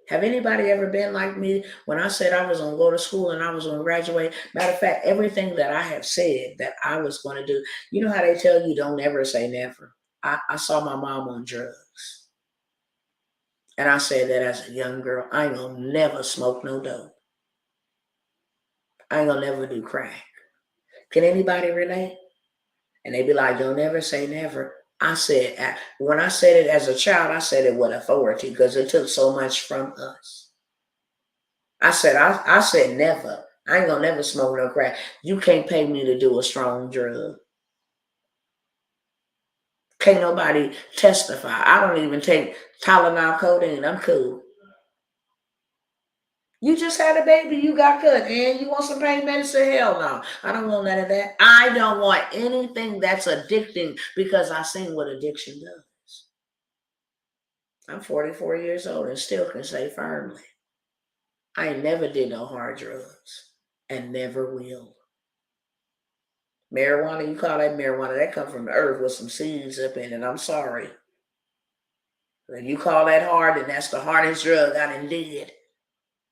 Have anybody ever been like me when I said I was going to go to school and I was going to graduate? Matter of fact, everything that I have said that I was going to do, you know how they tell you don't ever say never? I saw my mom on drugs. And I said that as a young girl, I ain't going to never smoke no dope. I ain't going to never do crack. Can anybody relate? And they be like, don't ever say never. I said, when I said it as a child, I said it with authority because it took so much from us. I said never. I ain't gonna never smoke no crack. You can't pay me to do a strong drug. Can't nobody testify. I don't even take Tylenol codeine. I'm cool. You just had a baby, you got cut, and you want some pain medicine? Hell no. I don't want none of that. I don't want anything that's addicting because I seen what addiction does. I'm 44 years old and still can say firmly, I ain't never did no hard drugs and never will. Marijuana, you call that marijuana, that come from the earth with some seeds up in it. I'm sorry. When you call that hard, then that's the hardest drug I done did.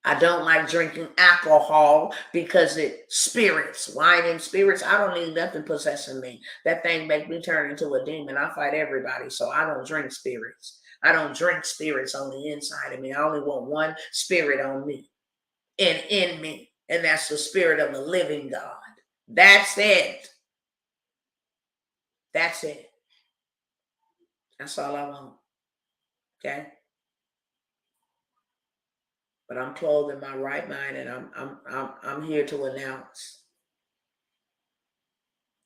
I don't like drinking alcohol because it spirits, wine and spirits. I don't need nothing possessing me. That thing make me turn into a demon. I fight everybody, so I don't drink spirits. I don't drink spirits on the inside of me. I only want one spirit on me and in me, and that's the spirit of the living God. That's it. That's it. That's all I want. Okay? But I'm clothed in my right mind, and I'm here to announce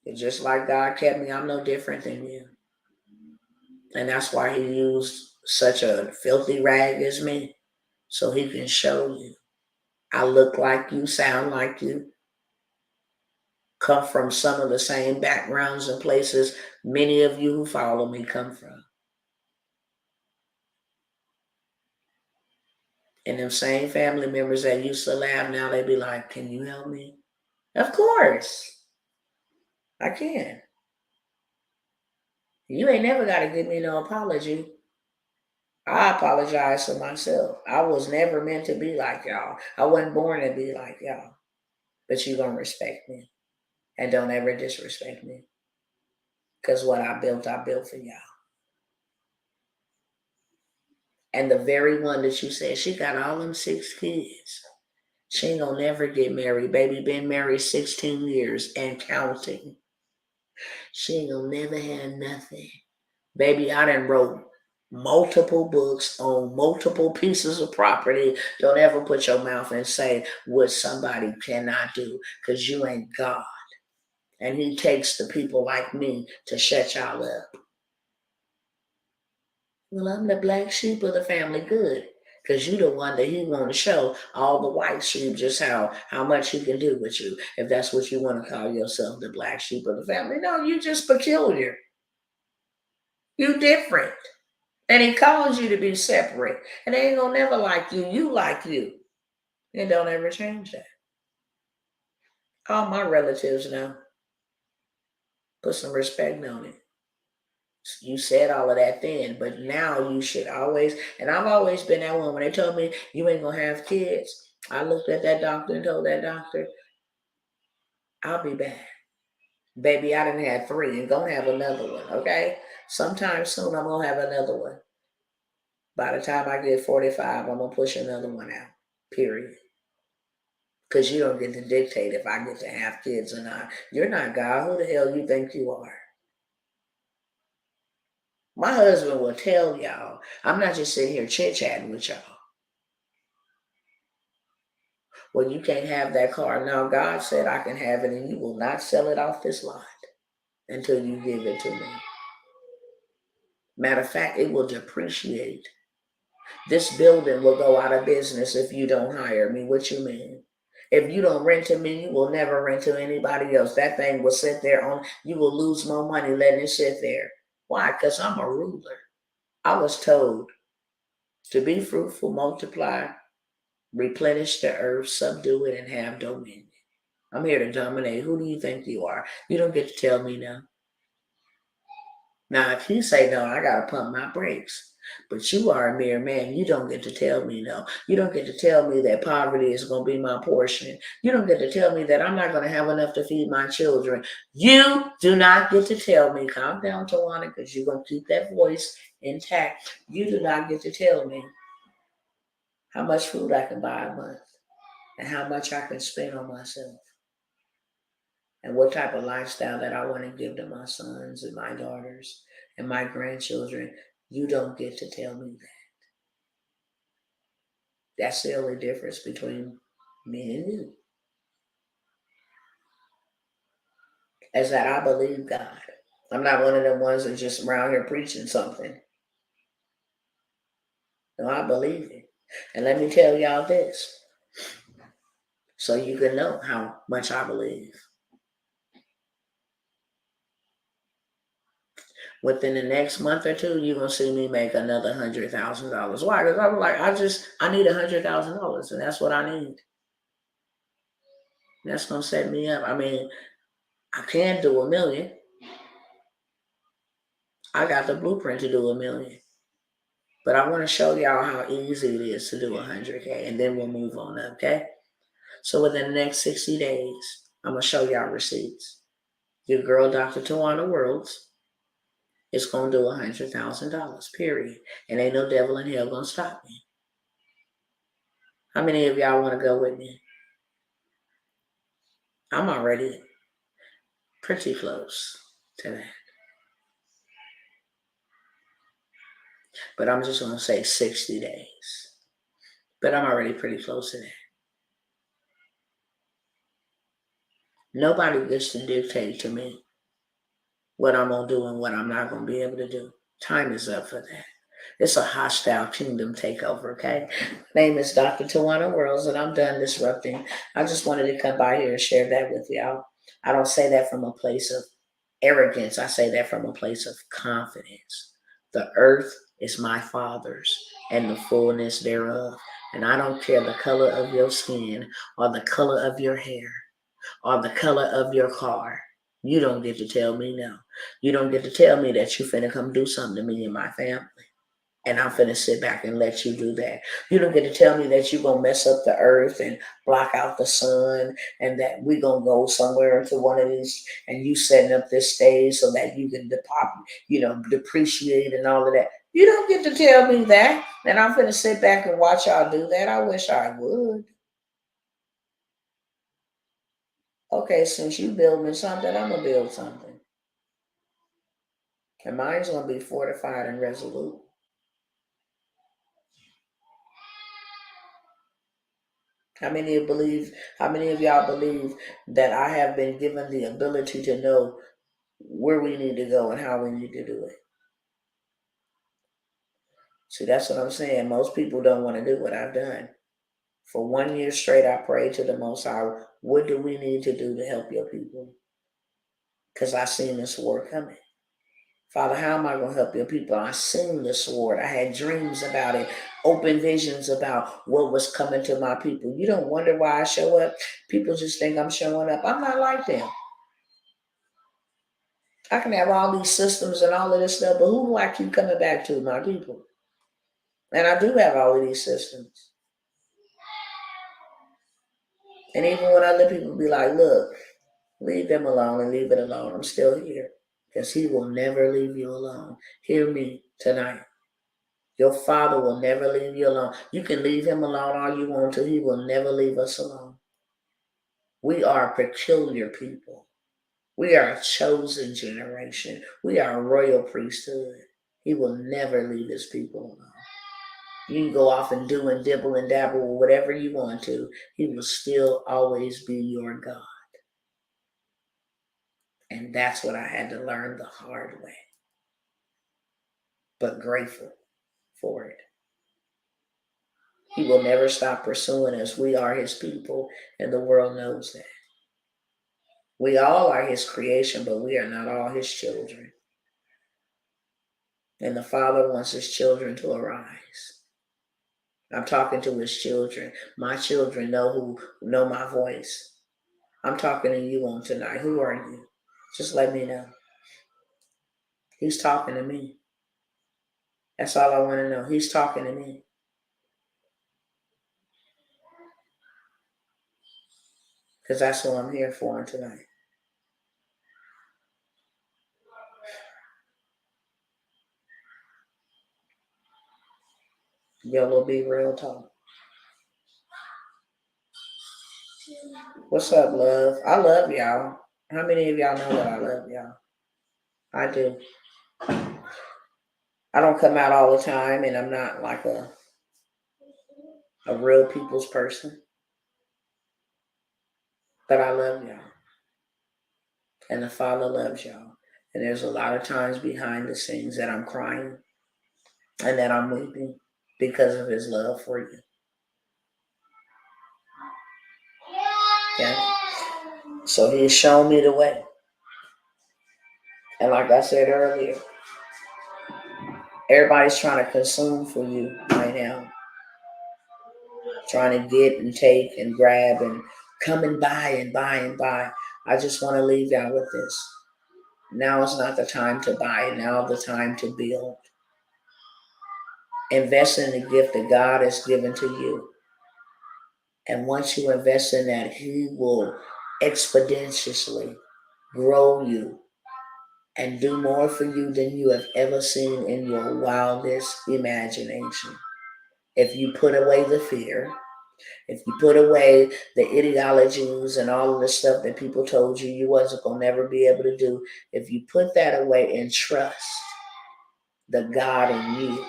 And just like God kept me, I'm no different than you. And that's why he used such a filthy rag as me, so he can show you. I look like you, sound like you, come from some of the same backgrounds and places many of you who follow me come from. And them same family members that used to laugh, now they be like, can you help me? Of course, I can. You ain't never got to give me no apology. I apologize for myself. I was never meant to be like y'all. I wasn't born to be like y'all. But you gonna respect me. And don't ever disrespect me. Because what I built for y'all. And the very one that you said, she got all them 6 kids. She ain't gonna never get married. Baby been married 16 years and counting. She ain't gonna never have nothing. Baby, I done wrote multiple books on multiple pieces of property. Don't ever put your mouth and say what somebody cannot do, because you ain't God. And he takes the people like me to shut y'all up. Well, I'm the black sheep of the family. Good. Because you the one that he want to show all the white sheep just how much he can do with you. If that's what you want to call yourself, the black sheep of the family. No, you just peculiar. You different. And he calls you to be separate. And they ain't gonna never like you. You like you. And don't ever change that. All my relatives know. Put some respect on it. You said all of that then, but now you should always, and I've always been that one. When they told me you ain't gonna have kids, I looked at that doctor and told that doctor, I'll be back. Baby, I done had 3 and gonna have another one, okay? Sometime soon I'm gonna have another one. By the time I get 45, I'm gonna push another one out. Period. Because you don't get to dictate if I get to have kids or not. You're not God. Who the hell you think you are? My husband will tell y'all, I'm not just sitting here chit-chatting with y'all. Well, you can't have that car. Now, God said I can have it, and you will not sell it off this lot until you give it to me. Matter of fact, it will depreciate. This building will go out of business if you don't hire me. What you mean? If you don't rent to me, you will never rent to anybody else. That thing will sit there on, you will lose more money letting it sit there. Why? Because I'm a ruler. I was told to be fruitful, multiply, replenish the earth, subdue it, and have dominion. I'm here to dominate. Who do you think you are? You don't get to tell me no. Now, if you say no, I got to pump my brakes. But you are a mere man. You don't get to tell me no. You don't get to tell me that poverty is going to be my portion. You don't get to tell me that I'm not going to have enough to feed my children. You do not get to tell me, calm down, Tawana, because you're going to keep that voice intact. You do not get to tell me how much food I can buy a month and how much I can spend on myself and what type of lifestyle that I want to give to my sons and my daughters and my grandchildren. You don't get to tell me that. That's the only difference between me and you. Is that I believe God. I'm not one of them ones that just around here preaching something. No, I believe it. And let me tell y'all this, so you can know how much I believe. Within the next month or 2, you're gonna see me make another $100,000. Why? Because I'm like, I need $100,000, and that's what I need. That's gonna set me up. I mean, I can do $1 million. I got the blueprint to do $1 million. But I want to show y'all how easy it is to do 100K, and then we'll move on, okay? So within the next 60 days, I'm gonna show y'all receipts. Your girl, Dr. Tawana Worlds, is gonna do $100,000, period. And ain't no devil in hell gonna stop me. How many of y'all want to go with me? I'm already pretty close to that. But I'm just gonna say 60 days. But I'm already pretty close to that. Nobody gets to dictate to me what I'm going to do and what I'm not going to be able to do. Time is up for that. It's a hostile kingdom takeover, okay? My name is Dr. Tawana Worlds, and I'm done disrupting. I just wanted to come by here and share that with y'all. I don't say that from a place of arrogance. I say that from a place of confidence. The earth is my Father's and the fullness thereof. And I don't care the color of your skin or the color of your hair or the color of your car. You don't get to tell me no. You don't get to tell me that you finna come do something to me and my family. And I'm finna sit back and let you do that. You don't get to tell me that you're gonna mess up the earth and block out the sun and that we're gonna go somewhere into one of these and you setting up this stage so that you can depreciate and all of that. You don't get to tell me that. And I'm finna sit back and watch y'all do that. I wish I would. Okay, since you building something, I'm gonna build something. And mine's gonna be fortified and resolute. How many of y'all believe that I have been given the ability to know where we need to go and how we need to do it? See, that's what I'm saying. Most people don't want to do what I've done. For 1 year straight, I prayed to the Most High, what do we need to do to help your people? Because I seen this war coming. Father, how am I going to help your people? I seen the sword. I had dreams about it, open visions about what was coming to my people. You don't wonder why I show up. People just think I'm showing up. I'm not like them. I can have all these systems and all of this stuff, but who do I keep coming back to? My people. And I do have all of these systems. And even when other people be like, look, leave them alone and leave it alone, I'm still here. Because he will never leave you alone. Hear me tonight. Your Father will never leave you alone. You can leave him alone all you want to. He will never leave us alone. We are a peculiar people. We are a chosen generation. We are a royal priesthood. He will never leave his people alone. You can go off and do and dibble and dabble or whatever you want to. He will still always be your God. And that's what I had to learn the hard way. But grateful for it. He will never stop pursuing us. We are his people, and the world knows that. We all are his creation, but we are not all his children. And the Father wants his children to arise. I'm talking to his children. My children know my voice. I'm talking to you on tonight. Who are you? Just let me know. He's talking to me. That's all I want to know. He's talking to me. Because that's what I'm here for tonight. Yellow be real talk. What's up, love? I love y'all. How many of y'all know that I love y'all? I do. I don't come out all the time, and I'm not like a real people's person. But I love y'all. And the Father loves y'all. And there's a lot of times behind the scenes that I'm crying and that I'm weeping because of his love for you. Okay? So he's shown me the way. And like I said earlier, everybody's trying to consume for you right now. Trying to get and take and grab and come and buy and buy and buy. I just want to leave y'all with this. Now is not the time to buy. Now is the time to build. Invest in the gift that God has given to you. And once you invest in that, he will expeditiously grow you and do more for you than you have ever seen in your wildest imagination. If you put away the fear, if you put away the ideologies and all of the stuff that people told you wasn't going to never be able to do, if you put that away and trust the God in you,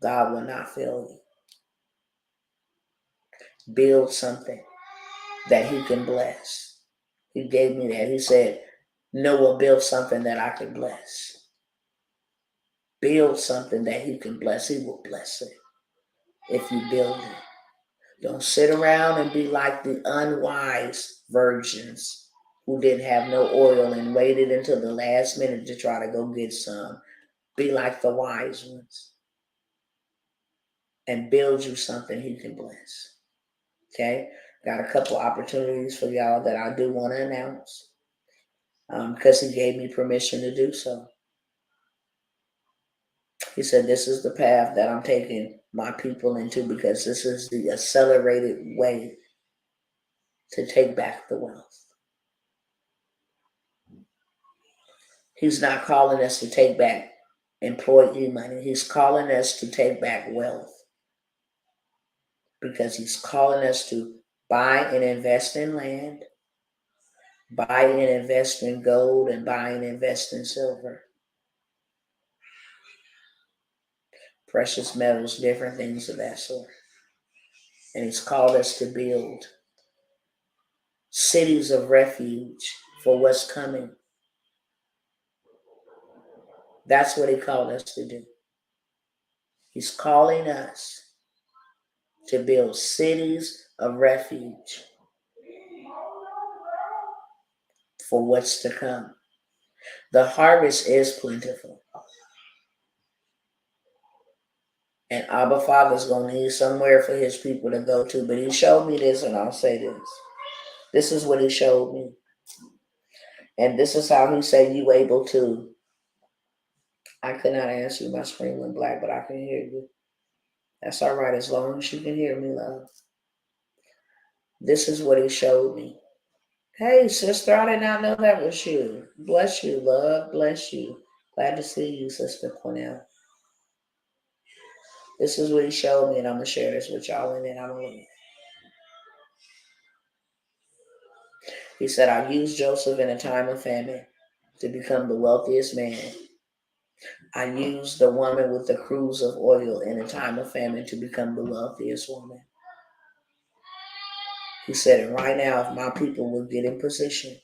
God will not fail you. Build something that he can bless. He gave me that. He said, Noah built something that I can bless. Build something that he can bless. He will bless it if you build it. Don't sit around and be like the unwise virgins who didn't have no oil and waited until the last minute to try to go get some. Be like the wise ones and build you something he can bless. Okay? Got a couple opportunities for y'all that I do want to announce because he gave me permission to do so. He said, this is the path that I'm taking my people into because this is the accelerated way to take back the wealth. He's not calling us to take back employee money. He's calling us to take back wealth because he's calling us to buy and invest in land, buy and invest in gold, and buy and invest in silver. Precious metals, different things of that sort. And he's called us to build cities of refuge for what's coming. That's what he called us to do. He's calling us to build cities of refuge for what's to come. The harvest is plentiful. And Abba Father's going to need somewhere for his people to go to. But he showed me this, and I'll say this. This is what he showed me. And this is how he said you able to. I could not answer you. My screen went black, but I can hear you. That's all right, as long as you can hear me, love. This is what he showed me. Hey, sister, I did not know that was you. Bless you, love. Bless you. Glad to see you, Sister Cornell. This is what he showed me, and I'm going to share this with y'all, and then I'm going to leave. He said, I used Joseph in a time of famine to become the wealthiest man. I used the woman with the cruse of oil in a time of famine to become the wealthiest woman. He said, and right now, if my people will get in position,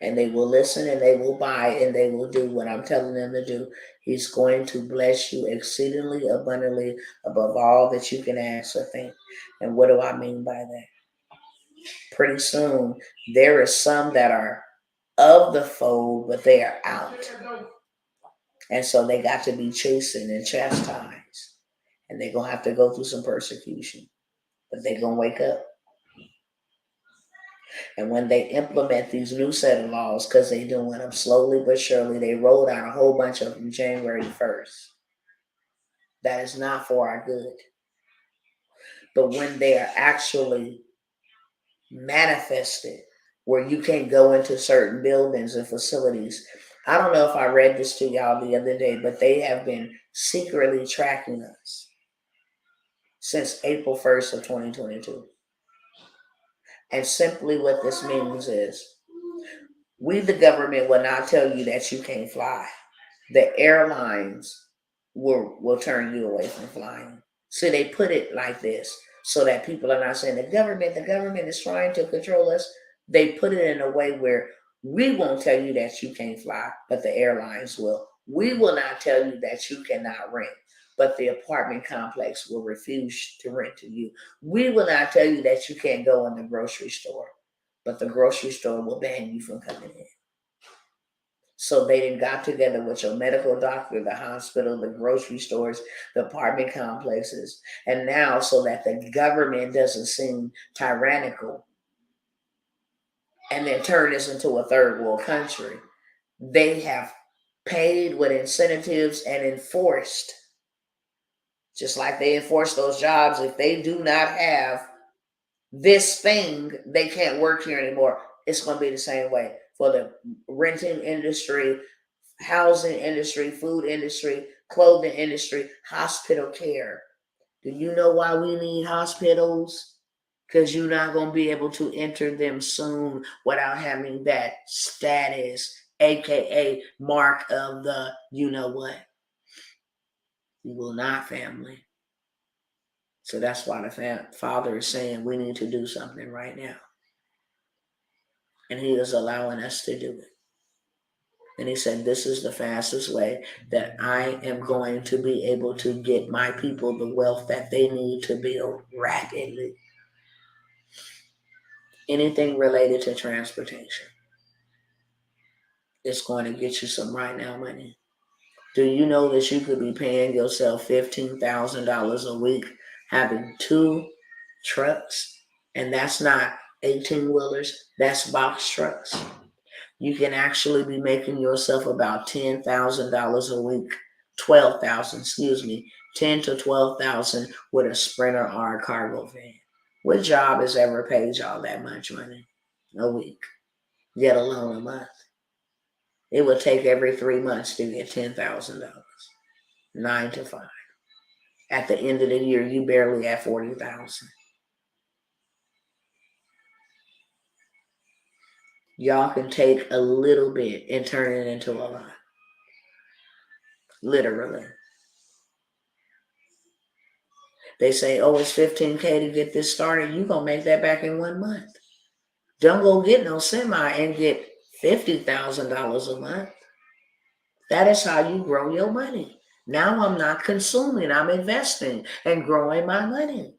and they will listen and they will buy and they will do what I'm telling them to do, he's going to bless you exceedingly abundantly above all that you can ask or think. And what do I mean by that? Pretty soon, there are some that are of the fold, but they are out. And so they got to be chastened and chastised. And they're going to have to go through some persecution. But they're going to wake up. And when they implement these new set of laws, because they're doing them slowly but surely, they rolled out a whole bunch of them January 1st. That is not for our good. But when they are actually manifested, where you can't go into certain buildings and facilities. I don't know if I read this to y'all the other day, but they have been secretly tracking us since April 1st of 2022. And simply what this means is, we, the government, will not tell you that you can't fly. The airlines will turn you away from flying. So they put it like this so that people are not saying the government is trying to control us. They put it in a way where we won't tell you that you can't fly, but the airlines will. We will not tell you that you cannot rent, but the apartment complex will refuse to rent to you. We will not tell you that you can't go in the grocery store, but the grocery store will ban you from coming in. So they done got together with your medical doctor, the hospital, the grocery stores, the apartment complexes. And now, so that the government doesn't seem tyrannical and then turn this into a third world country, they have paid with incentives and enforced, just like they enforce those jobs. If they do not have this thing, they can't work here anymore. It's going to be the same way for the renting industry, housing industry, food industry, clothing industry, hospital care. Do you know why we need hospitals? Because you're not going to be able to enter them soon without having that status, aka mark of the you know what. You will not, family. So that's why the Father is saying we need to do something right now. And he is allowing us to do it. And he said, this is the fastest way that I am going to be able to get my people the wealth that they need to build rapidly. Anything related to transportation, it's going to get you some right now money. Do you know that you could be paying yourself $15,000 a week having 2 trucks? And that's not 18-wheelers, that's box trucks. You can actually be making yourself about $10,000 a week, 12,000, excuse me, 10 to 12,000 with a Sprinter or a cargo van. What job has ever paid y'all that much money a week, let alone a month? It would take every 3 months to get $10,000, 9 to 5. At the end of the year, you barely at 40,000. Y'all can take a little bit and turn it into a lot. Literally. They say, oh, it's $15K to get this started. You're going to make that back in 1 month. Don't go get no semi and get $50,000 a month. That is how you grow your money. Now I'm not consuming, I'm investing and growing my money.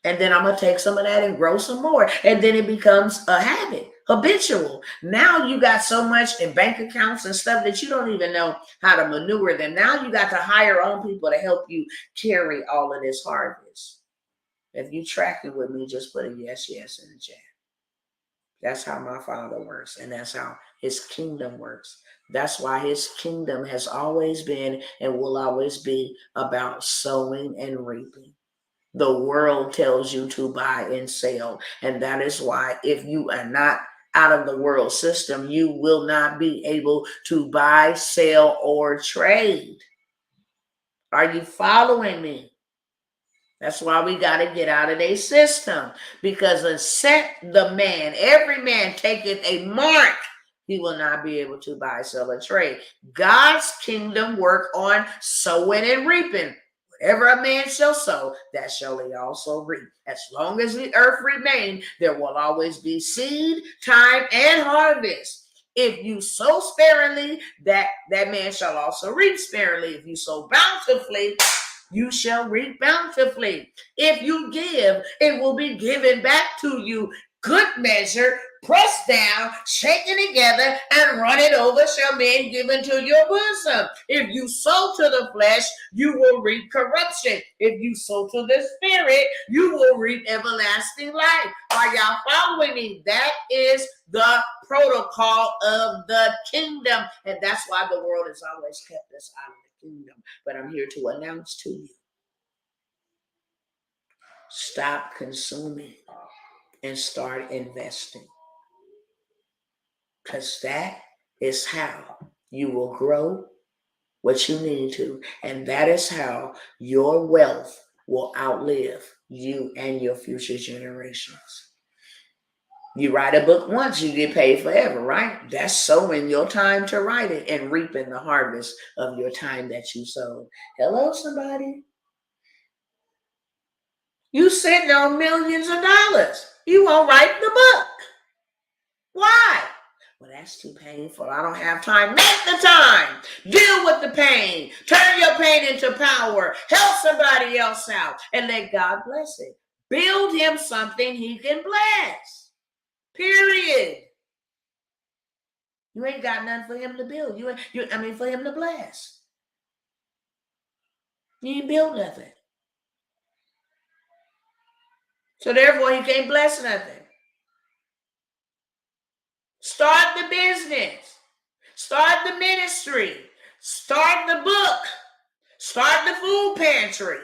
And then I'm going to take some of that and grow some more. And then it becomes a habit, habitual. Now you got so much in bank accounts and stuff that you don't even know how to maneuver them. Now you got to hire on people to help you carry all of this harvest. If you tracking with me, just put a yes in the chat. That's how my Father works. And that's how his kingdom works. That's why his kingdom has always been and will always be about sowing and reaping. The world tells you to buy and sell. And that is why if you are not out of the world system, you will not be able to buy, sell, or trade. Are you following me? That's why we got to get out of their system. Because except the man, every man taketh a mark, he will not be able to buy, sell, or trade. God's kingdom work on sowing and reaping. Whatever a man shall sow, that shall he also reap. As long as the earth remains, there will always be seed, time, and harvest. If you sow sparingly, that man shall also reap sparingly. If you sow bountifully, you shall reap bountifully. If you give, it will be given back to you. Good measure, pressed down, shaken together, and run it over shall men give into your bosom. If you sow to the flesh, you will reap corruption. If you sow to the spirit, you will reap everlasting life. Are y'all following me? That is the protocol of the kingdom. And that's why the world has always kept us out of the kingdom. But I'm here to announce to you, stop consuming and start investing. Because that is how you will grow what you need to. And that is how your wealth will outlive you and your future generations. You write a book once, you get paid forever, right? That's sowing your time to write it and reaping the harvest of your time that you sowed. Hello, somebody. You sitting on millions of dollars. You won't write the book. Why? Well, that's too painful. I don't have time. Make the time. Deal with the pain. Turn your pain into power. Help somebody else out and let God bless it. Build him something he can bless. Period. You ain't got nothing for him to build. For him to bless. You ain't built nothing. So therefore, he can't bless nothing. Start the business. Start the ministry. Start the book. Start the food pantry.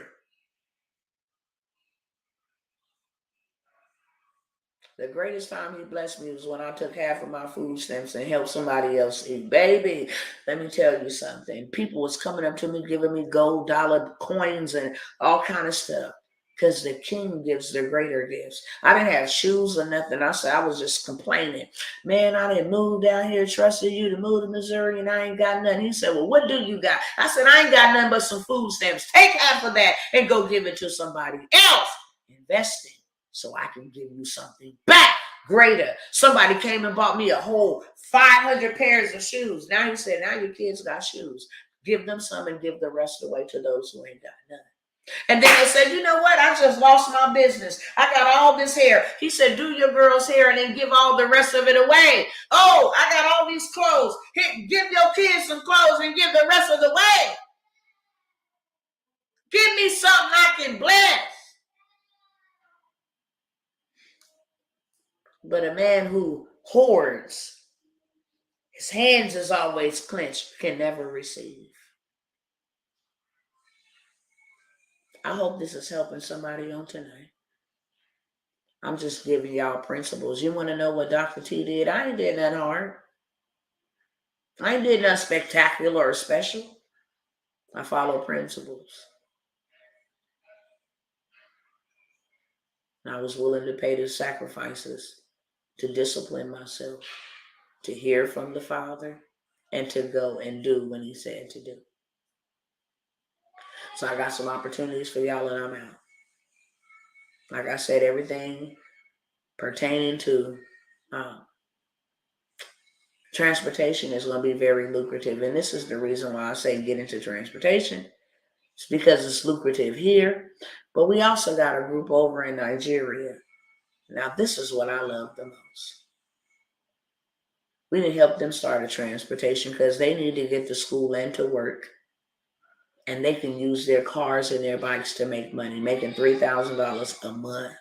The greatest time he blessed me was when I took half of my food stamps and helped somebody else eat. Baby, let me tell you something. People was coming up to me, giving me gold dollar coins and all kind of stuff. Because the king gives the greater gifts. I didn't have shoes or nothing. I was just complaining. Man, I didn't move down here, trusted you to move to Missouri, and I ain't got nothing. He said, well, what do you got? I said, I ain't got nothing but some food stamps. Take half of that and go give it to somebody else. Invest it so I can give you something back. greater. Somebody came and bought me a whole 500 pairs of shoes. Now he said, now your kids got shoes. Give them some and give the rest away to those who ain't got none. And then they said, you know what? I just lost my business. I got all this hair. He said, do your girl's hair and then give all the rest of it away. Oh, I got all these clothes. Here, give your kids some clothes and give the rest of it away. Give me something I can bless. But a man who hoards, his hands is always clenched, can never receive. I hope this is helping somebody on tonight. I'm just giving y'all principles. You want to know what Dr. T did? I ain't did nothing hard. I ain't did nothing spectacular or special. I follow principles. And I was willing to pay the sacrifices to discipline myself, to hear from the Father, and to go and do when he said to do. So I got some opportunities for y'all and I'm out. Like I said, everything pertaining to transportation is going to be very lucrative. And this is the reason why I say get into transportation. It's because it's lucrative here. But we also got a group over in Nigeria. Now, this is what I love the most. We can help them start a transportation because they need to get to school and to work. And they can use their cars and their bikes to make money, making $3,000 a month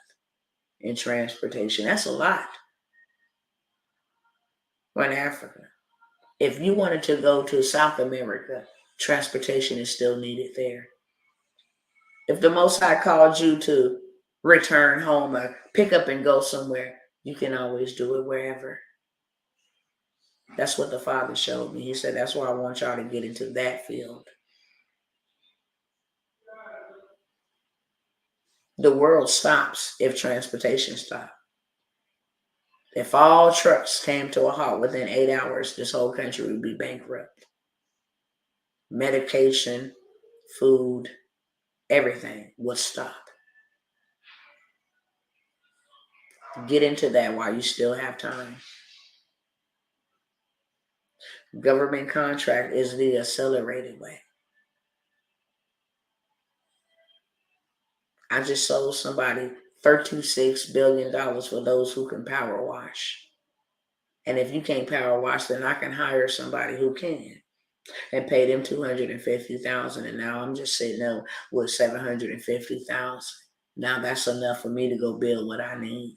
in transportation. That's a lot for in Africa. If you wanted to go to South America, transportation is still needed there. If the Most High called you to return home or pick up and go somewhere, you can always do it wherever. That's what the Father showed me. He said, that's why I want y'all to get into that field. The world stops if transportation stops. If all trucks came to a halt within 8 hours, this whole country would be bankrupt. Medication, food, everything would stop. Get into that while you still have time. Government contract is the accelerated way. I just sold somebody $36 billion for those who can power wash. And if you can't power wash, then I can hire somebody who can and pay them $250,000. And now I'm just sitting up with $750,000. Now that's enough for me to go build what I need.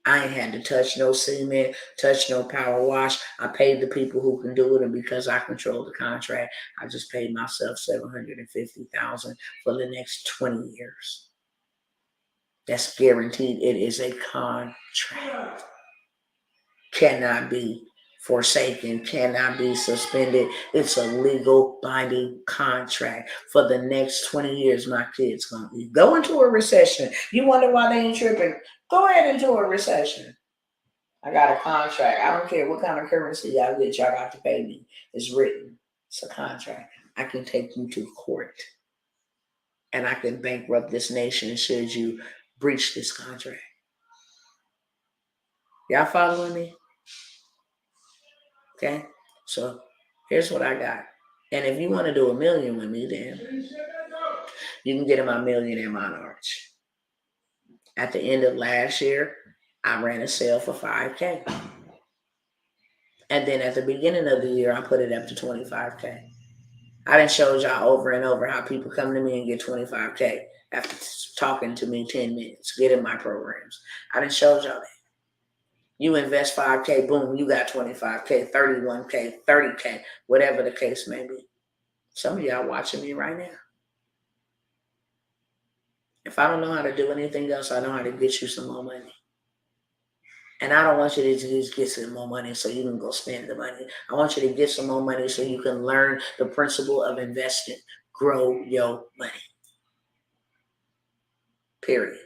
I ain't had to touch no cement, touch no power wash. I paid the people who can do it, and because I control the contract, I just paid myself $750,000 for the next 20 years. That's guaranteed. It is a contract. Cannot be forsaken, cannot be suspended. It's a legal binding contract. For the next 20 years, my kids gonna go into a recession. You wonder why they ain't tripping? Go ahead into a recession. I got a contract. I don't care what kind of currency y'all get, y'all got to pay me. It's written. It's a contract. I can take you to court. And I can bankrupt this nation should you breach this contract. Y'all following me? Okay? So here's what I got. And if you want to do $1 million with me, then you can get in my Millionaire Monarch. At the end of last year, I ran a sale for $5K. And then at the beginning of the year, I put it up to $25K. I done showed y'all over and over how people come to me and get $25K after talking to me 10 minutes, get in my programs. I done showed y'all that. You invest $5K, boom, you got $25K, $31K, $30K, whatever the case may be. Some of y'all watching me right now. If I don't know how to do anything else, I know how to get you some more money. And I don't want you to just get some more money so you can go spend the money. I want you to get some more money so you can learn the principle of investing. Grow your money. Period.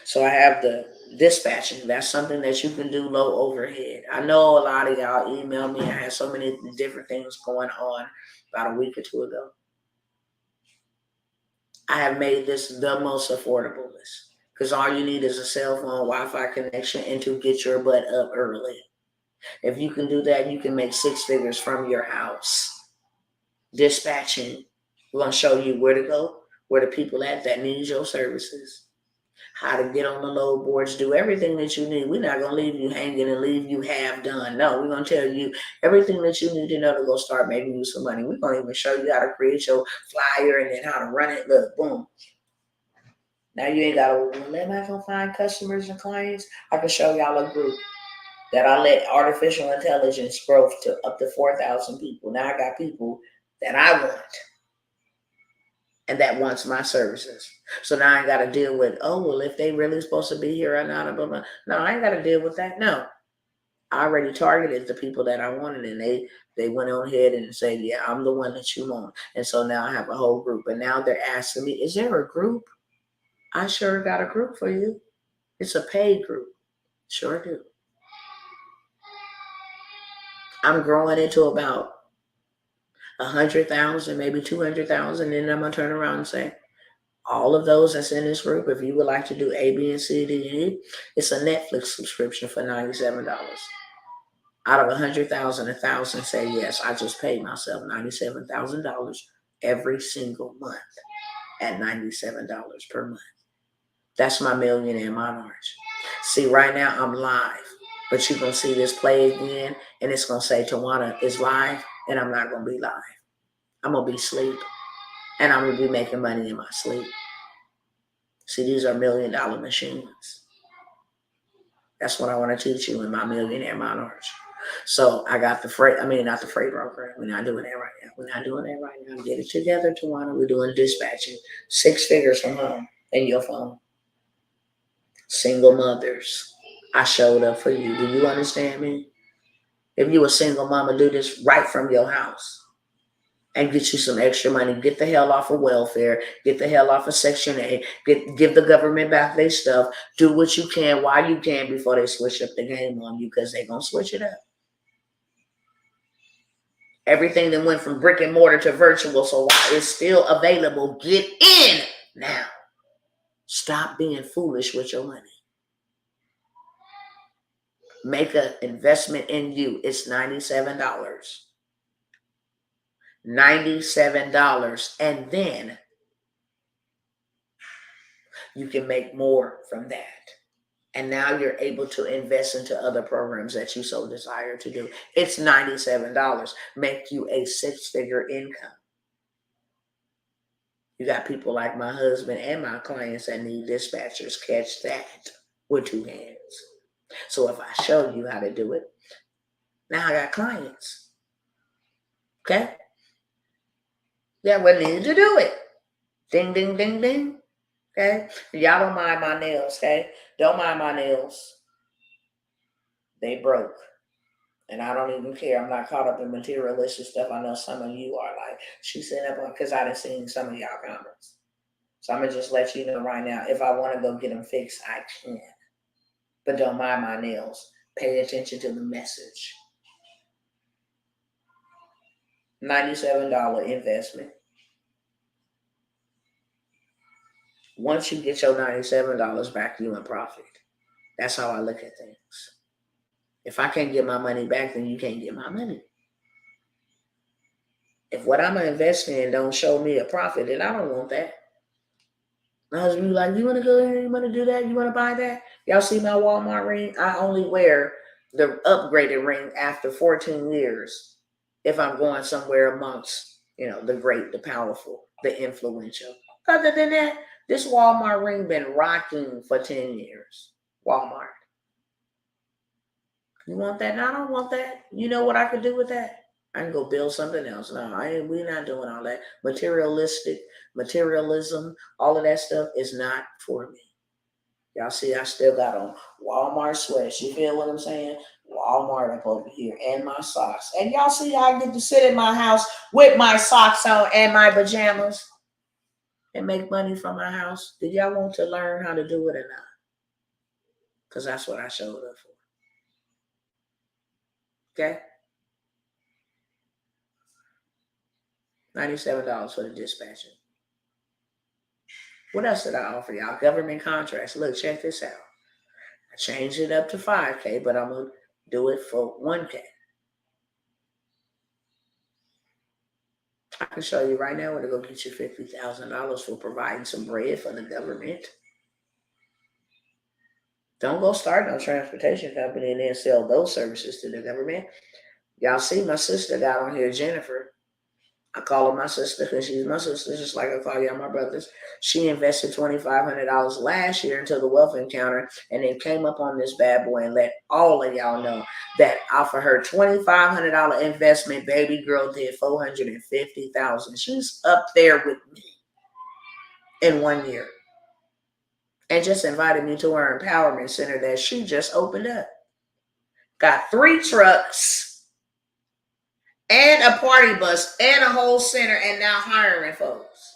So I have the dispatching. That's something that you can do low overhead. I know a lot of y'all email me. I had so many different things going on about a week or two ago. I have made this the most affordable list Because all you need is a cell phone, Wi-Fi connection, and to get your butt up early. If you can do that, you can make 6 figures from your house. Dispatching. We're going to show you where to go, where the people at that need your services, how to get on the load boards, do everything that you need. We're not going to leave you hanging and leave you half done. No, we're going to tell you everything that you need to know to go start making you some money. We're going to even show you how to create your flyer and then how to run it. Look, boom. Now you ain't got to, well, am I going to find customers and clients? I can show y'all a group that I let artificial intelligence grow to up to 4,000 people. Now I got people that I want and that wants my services. So now I got to deal with, oh, well, if they really supposed to be here or not, blah, blah. No, I ain't got to deal with that. No, I already targeted the people that I wanted, and they went on ahead and said, yeah, I'm the one that you want. And so now I have a whole group. And now they're asking me, is there a group? I sure got a group for you. It's a paid group. Sure do. I'm growing into about 100,000, maybe 200,000. And then I'm going to turn around and say, all of those that's in this group, if you would like to do A, B, and C, D, and E, it's a Netflix subscription for $97. Out of 100,000, 1,000 say yes. I just paid myself $97,000 every single month at $97 per month. That's my millionaire monarch. See, right now I'm live, but you're going to see this play again, and it's going to say Tawana is live, and I'm not going to be live. I'm going to be asleep, and I'm going to be making money in my sleep. See, these are $1 million machines. That's what I want to teach you in my millionaire monarch. So I got the freight, not the freight broker. We're not doing that right now. We're not doing that right now. Get it together, Tawana. We're doing dispatching. 6 figures from home in your phone. Single mothers. I showed up for you. Do you understand me? If you a single mama, do this right from your house and get you some extra money. Get the hell off of welfare. Get the hell off of Section 8. Give the government back their stuff. Do what you can while you can before they switch up the game on you, because they're going to switch it up. Everything that went from brick and mortar to virtual, so while it's still available, get in now. Stop being foolish with your money. Make an investment in you. It's $97. $97. And then you can make more from that. And now you're able to invest into other programs that you so desire to do. It's $97. Make you a 6-figure income. You got people like my husband and my clients that need dispatchers. Catch that with 2 hands. So if I show you how to do it, now I got clients. Okay? That we need to do it. Ding, ding, ding, ding. Okay? Y'all don't mind my nails, okay? Don't mind my nails. They broke. And I don't even care. I'm not caught up in materialistic stuff. I know some of you are like, she sent up on, because I done seen some of y'all comments. So I'm going to just let you know right now, if I want to go get them fixed, I can. But don't mind my nails. Pay attention to the message. $97 investment. Once you get your $97 back, you in profit. That's how I look at things. If I can't get my money back, then you can't get my money. If what I'm investing in don't show me a profit, then I don't want that. My husband be like, you want to go here? You want to do that? You want to buy that? Y'all see my Walmart ring? I only wear the upgraded ring after 14 years if I'm going somewhere amongst, the great, the powerful, the influential. Other than that, this Walmart ring been rocking for 10 years. Walmart. You want that? No, I don't want that. You know what I could do with that? I can go build something else. No, we're not doing all that. Materialism, all of that stuff is not for me. Y'all see, I still got on Walmart sweats. You feel what I'm saying? Walmart up over here, and my socks. And y'all see how I get to sit in my house with my socks on and my pajamas and make money from my house? Did y'all want to learn how to do it or not? Because that's what I showed up for. Okay? $97 for the dispatcher. What else did I offer y'all? Government contracts. Look, check this out. I changed it up to 5K, but I'm going to do it for 1K. I can show you right now where to go get you $50,000 for providing some bread for the government. Don't go start no transportation company and then sell those services to the government. Y'all see my sister got on here, Jennifer. I call her my sister because she's my sister, just like I call y'all my brothers. She invested $2,500 last year into the wealth encounter and then came up on this bad boy and let all of y'all know that for her $2,500 investment, baby girl did $450,000. She's up there with me in 1 year. And just invited me to her empowerment center that she just opened up. Got 3 trucks and a party bus and a whole center and now hiring folks.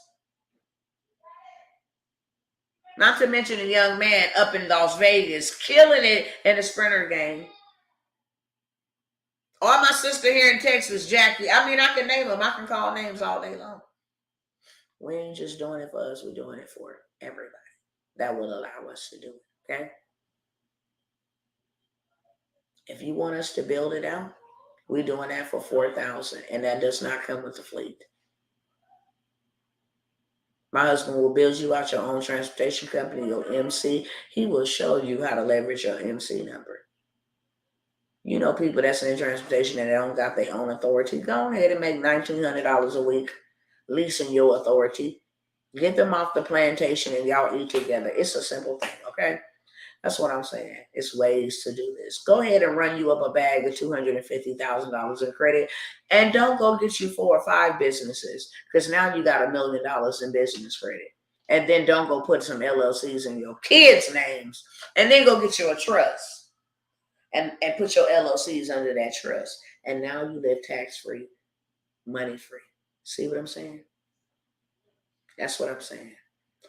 Not to mention a young man up in Las Vegas killing it in the sprinter game. Or my sister here in Texas, Jackie. I mean, I can name them. I can call names all day long. We ain't just doing it for us. We're doing it for everybody that will allow us to do it, okay? If you want us to build it out, we're doing that for $4,000, and that does not come with the fleet. My husband will build you out your own transportation company, your MC. He will show you how to leverage your MC number. You know people that's in transportation and they don't got their own authority. Go ahead and make $1,900 a week leasing your authority. Get them off the plantation and y'all eat together. It's a simple thing, okay? That's what I'm saying. It's ways to do this. Go ahead and run you up a bag of $250,000 in credit, and don't go get you 4 or 5 businesses because now you got $1 million in business credit. And then don't go put some LLCs in your kids' names, and then go get you a trust and put your LLCs under that trust. And now you live tax-free, money-free. See what I'm saying? That's what I'm saying.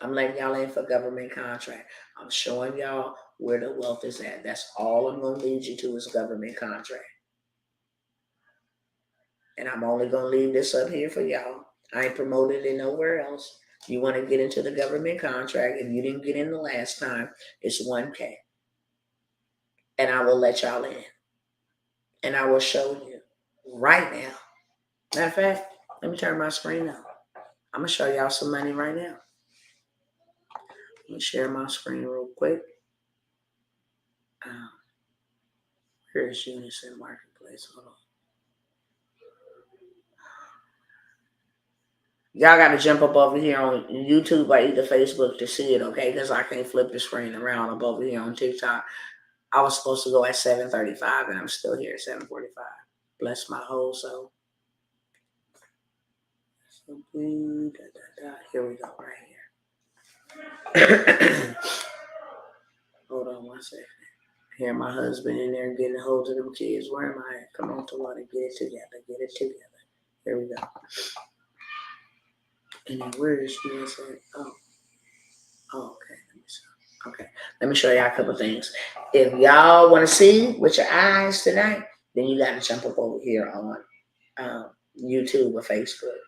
I'm letting y'all in for government contract. I'm showing y'all where the wealth is at. That's all I'm going to lead you to is government contract. And I'm only going to leave this up here for y'all. I ain't promoted it nowhere else. You want to get into the government contract. If you didn't get in the last time, it's 1K. And I will let y'all in. And I will show you right now. Matter of fact, let me turn my screen on. I'm going to show y'all some money right now. Let me share my screen real quick. Here's Unison Marketplace. Hold on. Y'all got to jump up over here on YouTube or either Facebook to see it, okay? Because I can't flip the screen around. I'm over here on TikTok. I was supposed to go at 7:35, and I'm still here at 7:45. Bless my whole soul. Here we go, right here. Hold on one second. Here, my husband in there getting a hold of them kids. Where am I at? Come on, Tawanda, get it together. Get it together. Here we go. And then where is she at? Oh, okay. Let me show y'all a couple things. If y'all want to see with your eyes tonight, then you got to jump up over here on YouTube or Facebook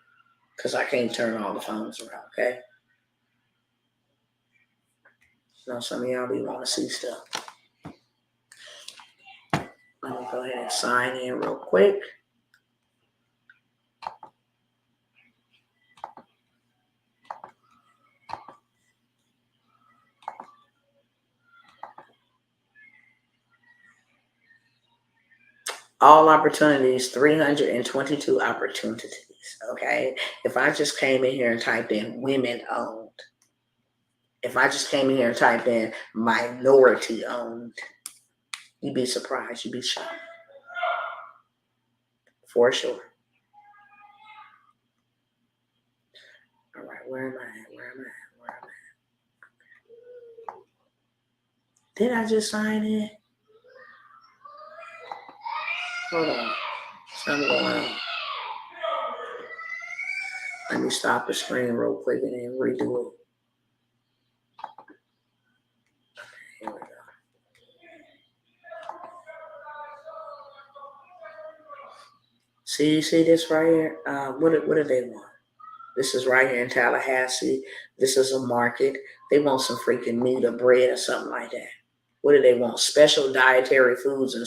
because I can't turn all the phones around, okay? So some of y'all be want to see stuff. Let me go ahead and sign in real quick. All opportunities, 322 opportunities, okay? If I just came in here and typed in women owned, if I just came in here and typed in minority owned, you'd be surprised, you'd be shocked. For sure. All right, where am I at? Did I just sign in? Hold on. Something going on. Let me stop the screen real quick and then redo it. Okay, here we go. See this right here? What do they want? This is right here in Tallahassee. This is a market. They want some freaking meat or bread or something like that. What do they want? Special dietary foods and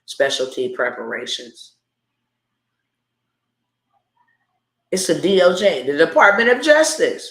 specialty preparations. It's the DOJ, the Department of Justice.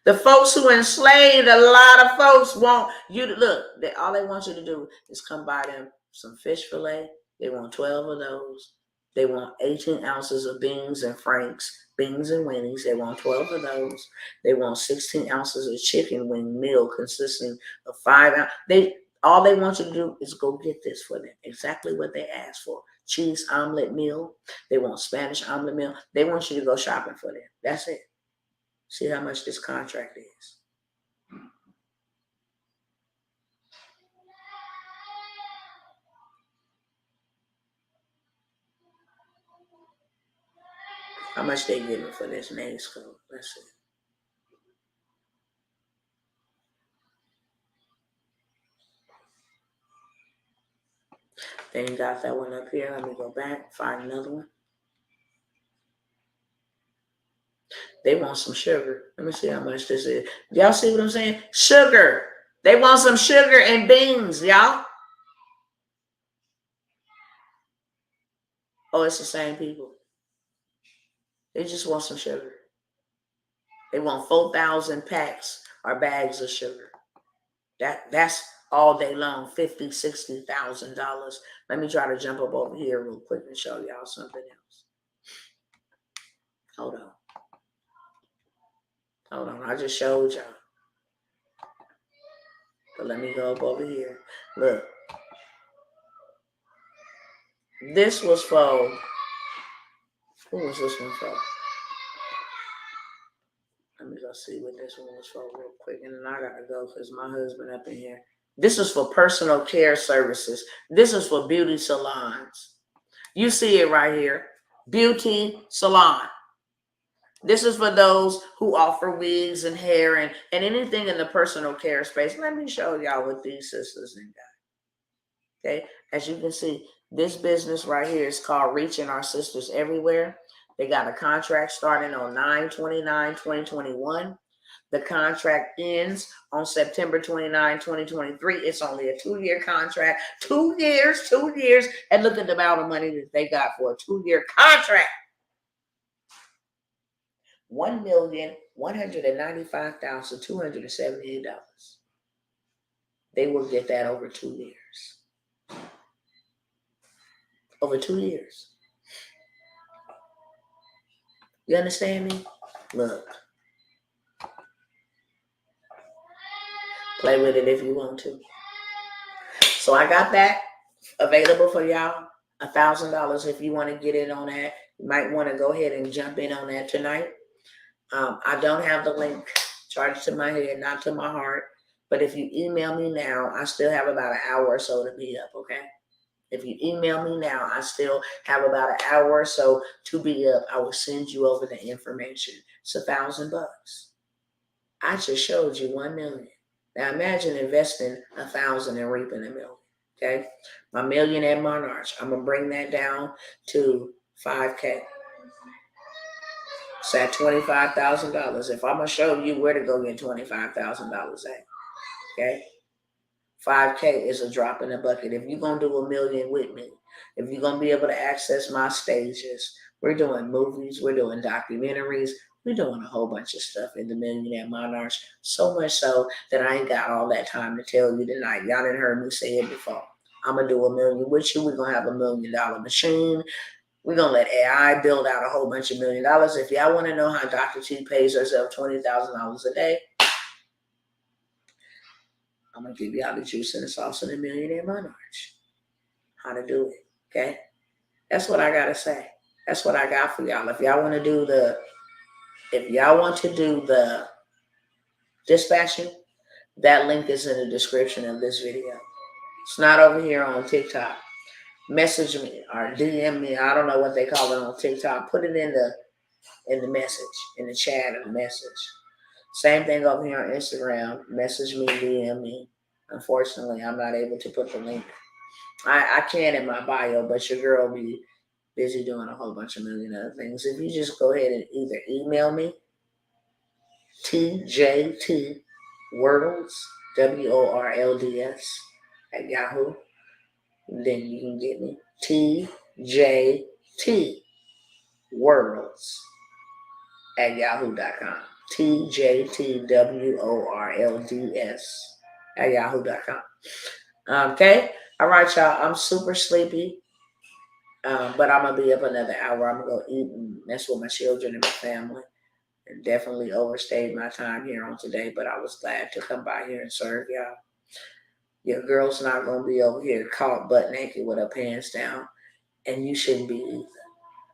The folks who enslaved a lot of folks want you to look. All they want you to do is come buy them some fish fillet. They want 12 of those. They want 18 ounces of beans and franks, beans and winnies. They want 12 of those. They want 16 ounces of chicken wing meal consisting of 5 ounces. All they want you to do is go get this for them. Exactly what they asked for. Cheese omelet meal. They want Spanish omelet meal. They want you to go shopping for them. That's it. See how much this contract is. How much they giving for this names code? Let's see. They ain't got that one up here. Let me go back, find another one. They want some sugar. Let me see how much this is. Y'all see what I'm saying? Sugar. They want some sugar and beans, y'all. Oh, it's the same people. They just want some sugar. They want 4,000 packs or bags of sugar. That's all day long, $50,000, $60,000. Let me try to jump up over here real quick and show y'all something else. Hold on. I just showed y'all. But let me go up over here. Look. This was for, who was this one for? Let me go see what this one was for real quick. And then I got to go because my husband up in here. This is for personal care services. This is for beauty salons. You see it right here. Beauty salon. This is for those who offer wigs and hair and anything in the personal care space. Let me show y'all what these sisters and guys. Okay, as you can see, this business right here is called Reaching Our Sisters Everywhere. They got a contract starting on 9/29/2021. The contract ends on September 29, 2023. It's only a 2-year contract. 2 years. And look at the amount of money that they got for a 2-year contract. $1,195,278. They will get that over 2 years. Over 2 years. You understand me? Look. Play with it if you want to. So I got that available for y'all. $1,000 if you want to get in on that. You might want to go ahead and jump in on that tonight. I don't have the link charged to my head, not to my heart. But if you email me now, I still have about an hour or so to be up, okay? If you email me now, I still have about an hour or so to be up. I will send you over the information. It's $1,000. I just showed you 1 million. Now imagine investing 1,000 and reaping $1 million. Okay, my millionaire monarch. I'm gonna bring that down to 5K. It's at $25,000. If I'm gonna show you where to go get $25,000 at, okay, 5K is a drop in the bucket. If you're gonna do $1 million with me, if you're gonna be able to access my stages, we're doing movies, we're doing documentaries. We're doing a whole bunch of stuff in the Millionaire Monarchs, so much so that I ain't got all that time to tell you tonight. Y'all didn't heard me say it before. I'm going to do $1 million with you. We're going to have $1 million machine. We're going to let AI build out a whole bunch of $1 million. If y'all want to know how Dr. T pays herself $20,000 a day, I'm going to give y'all the juice and the sauce of the Millionaire Monarch. How to do it, okay? That's what I got to say. That's what I got for y'all. If y'all want to do the dispatching, that link is in the description of this video. It's not over here on TikTok. Message me or DM me. I don't know what they call it on TikTok. Put it in the message, in the chat of the message. Same thing over here on Instagram. Message me, DM me. Unfortunately, I'm not able to put the link. I can in my bio, but your girl be busy doing a whole bunch of million other things. If you just go ahead and either email me, TJT Worlds, WORLDS, at Yahoo, then you can get me. TJT Worlds at yahoo.com. TJTWORLDS at yahoo.com. Okay? All right, y'all. I'm super sleepy. But I'm going to be up another hour. I'm going to go eat and mess with my children and my family. And definitely overstayed my time here on today. But I was glad to come by here and serve y'all. Your girl's not going to be over here caught butt naked with her pants down. And you shouldn't be either.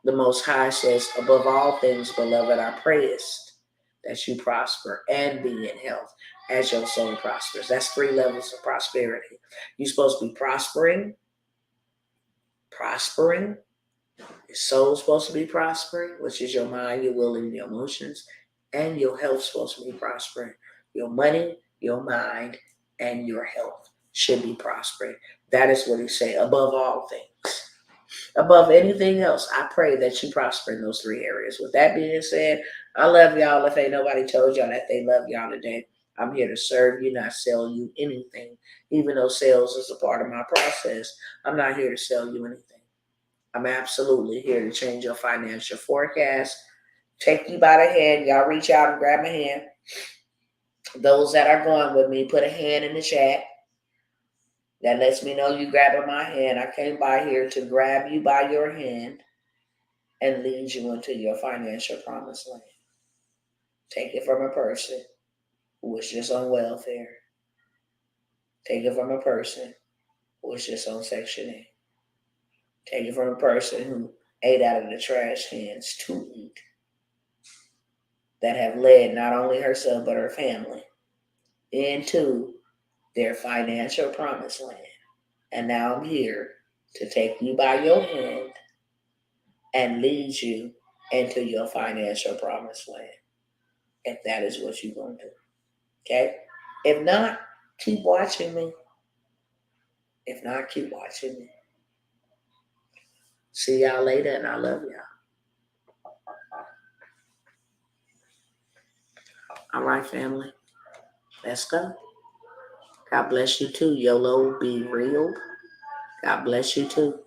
The Most High says, above all things, beloved, I prayest that you prosper and be in health as your soul prospers. That's 3 levels of prosperity. You're supposed to be prospering. Your soul's supposed to be prospering, which is your mind, your will, and your emotions. And your health's supposed to be prospering. Your money, your mind, and your health should be prospering. That is what he say, above all things. Above anything else, I pray that you prosper in those 3 areas. With that being said, I love y'all. If ain't nobody told y'all that they love y'all today, I'm here to serve you, not sell you anything. Even though sales is a part of my process, I'm not here to sell you anything. I'm absolutely here to change your financial forecast. Take you by the hand. Y'all reach out and grab my hand. Those that are going with me, put a hand in the chat. That lets me know you grabbing my hand. I came by here to grab you by your hand and lead you into your financial promised land. Take it from a person who was just on welfare. Take it from a person who was just on Section 8. Take it from a person who ate out of the trash cans to eat. That have led not only herself but her family into their financial promised land. And now I'm here to take you by your hand and lead you into your financial promised land. If that is what you're going to do. Okay? If not, keep watching me. If not, keep watching me. See y'all later, and I love y'all. All right, family. Let's go. God bless you too. YOLO, be real. God bless you too.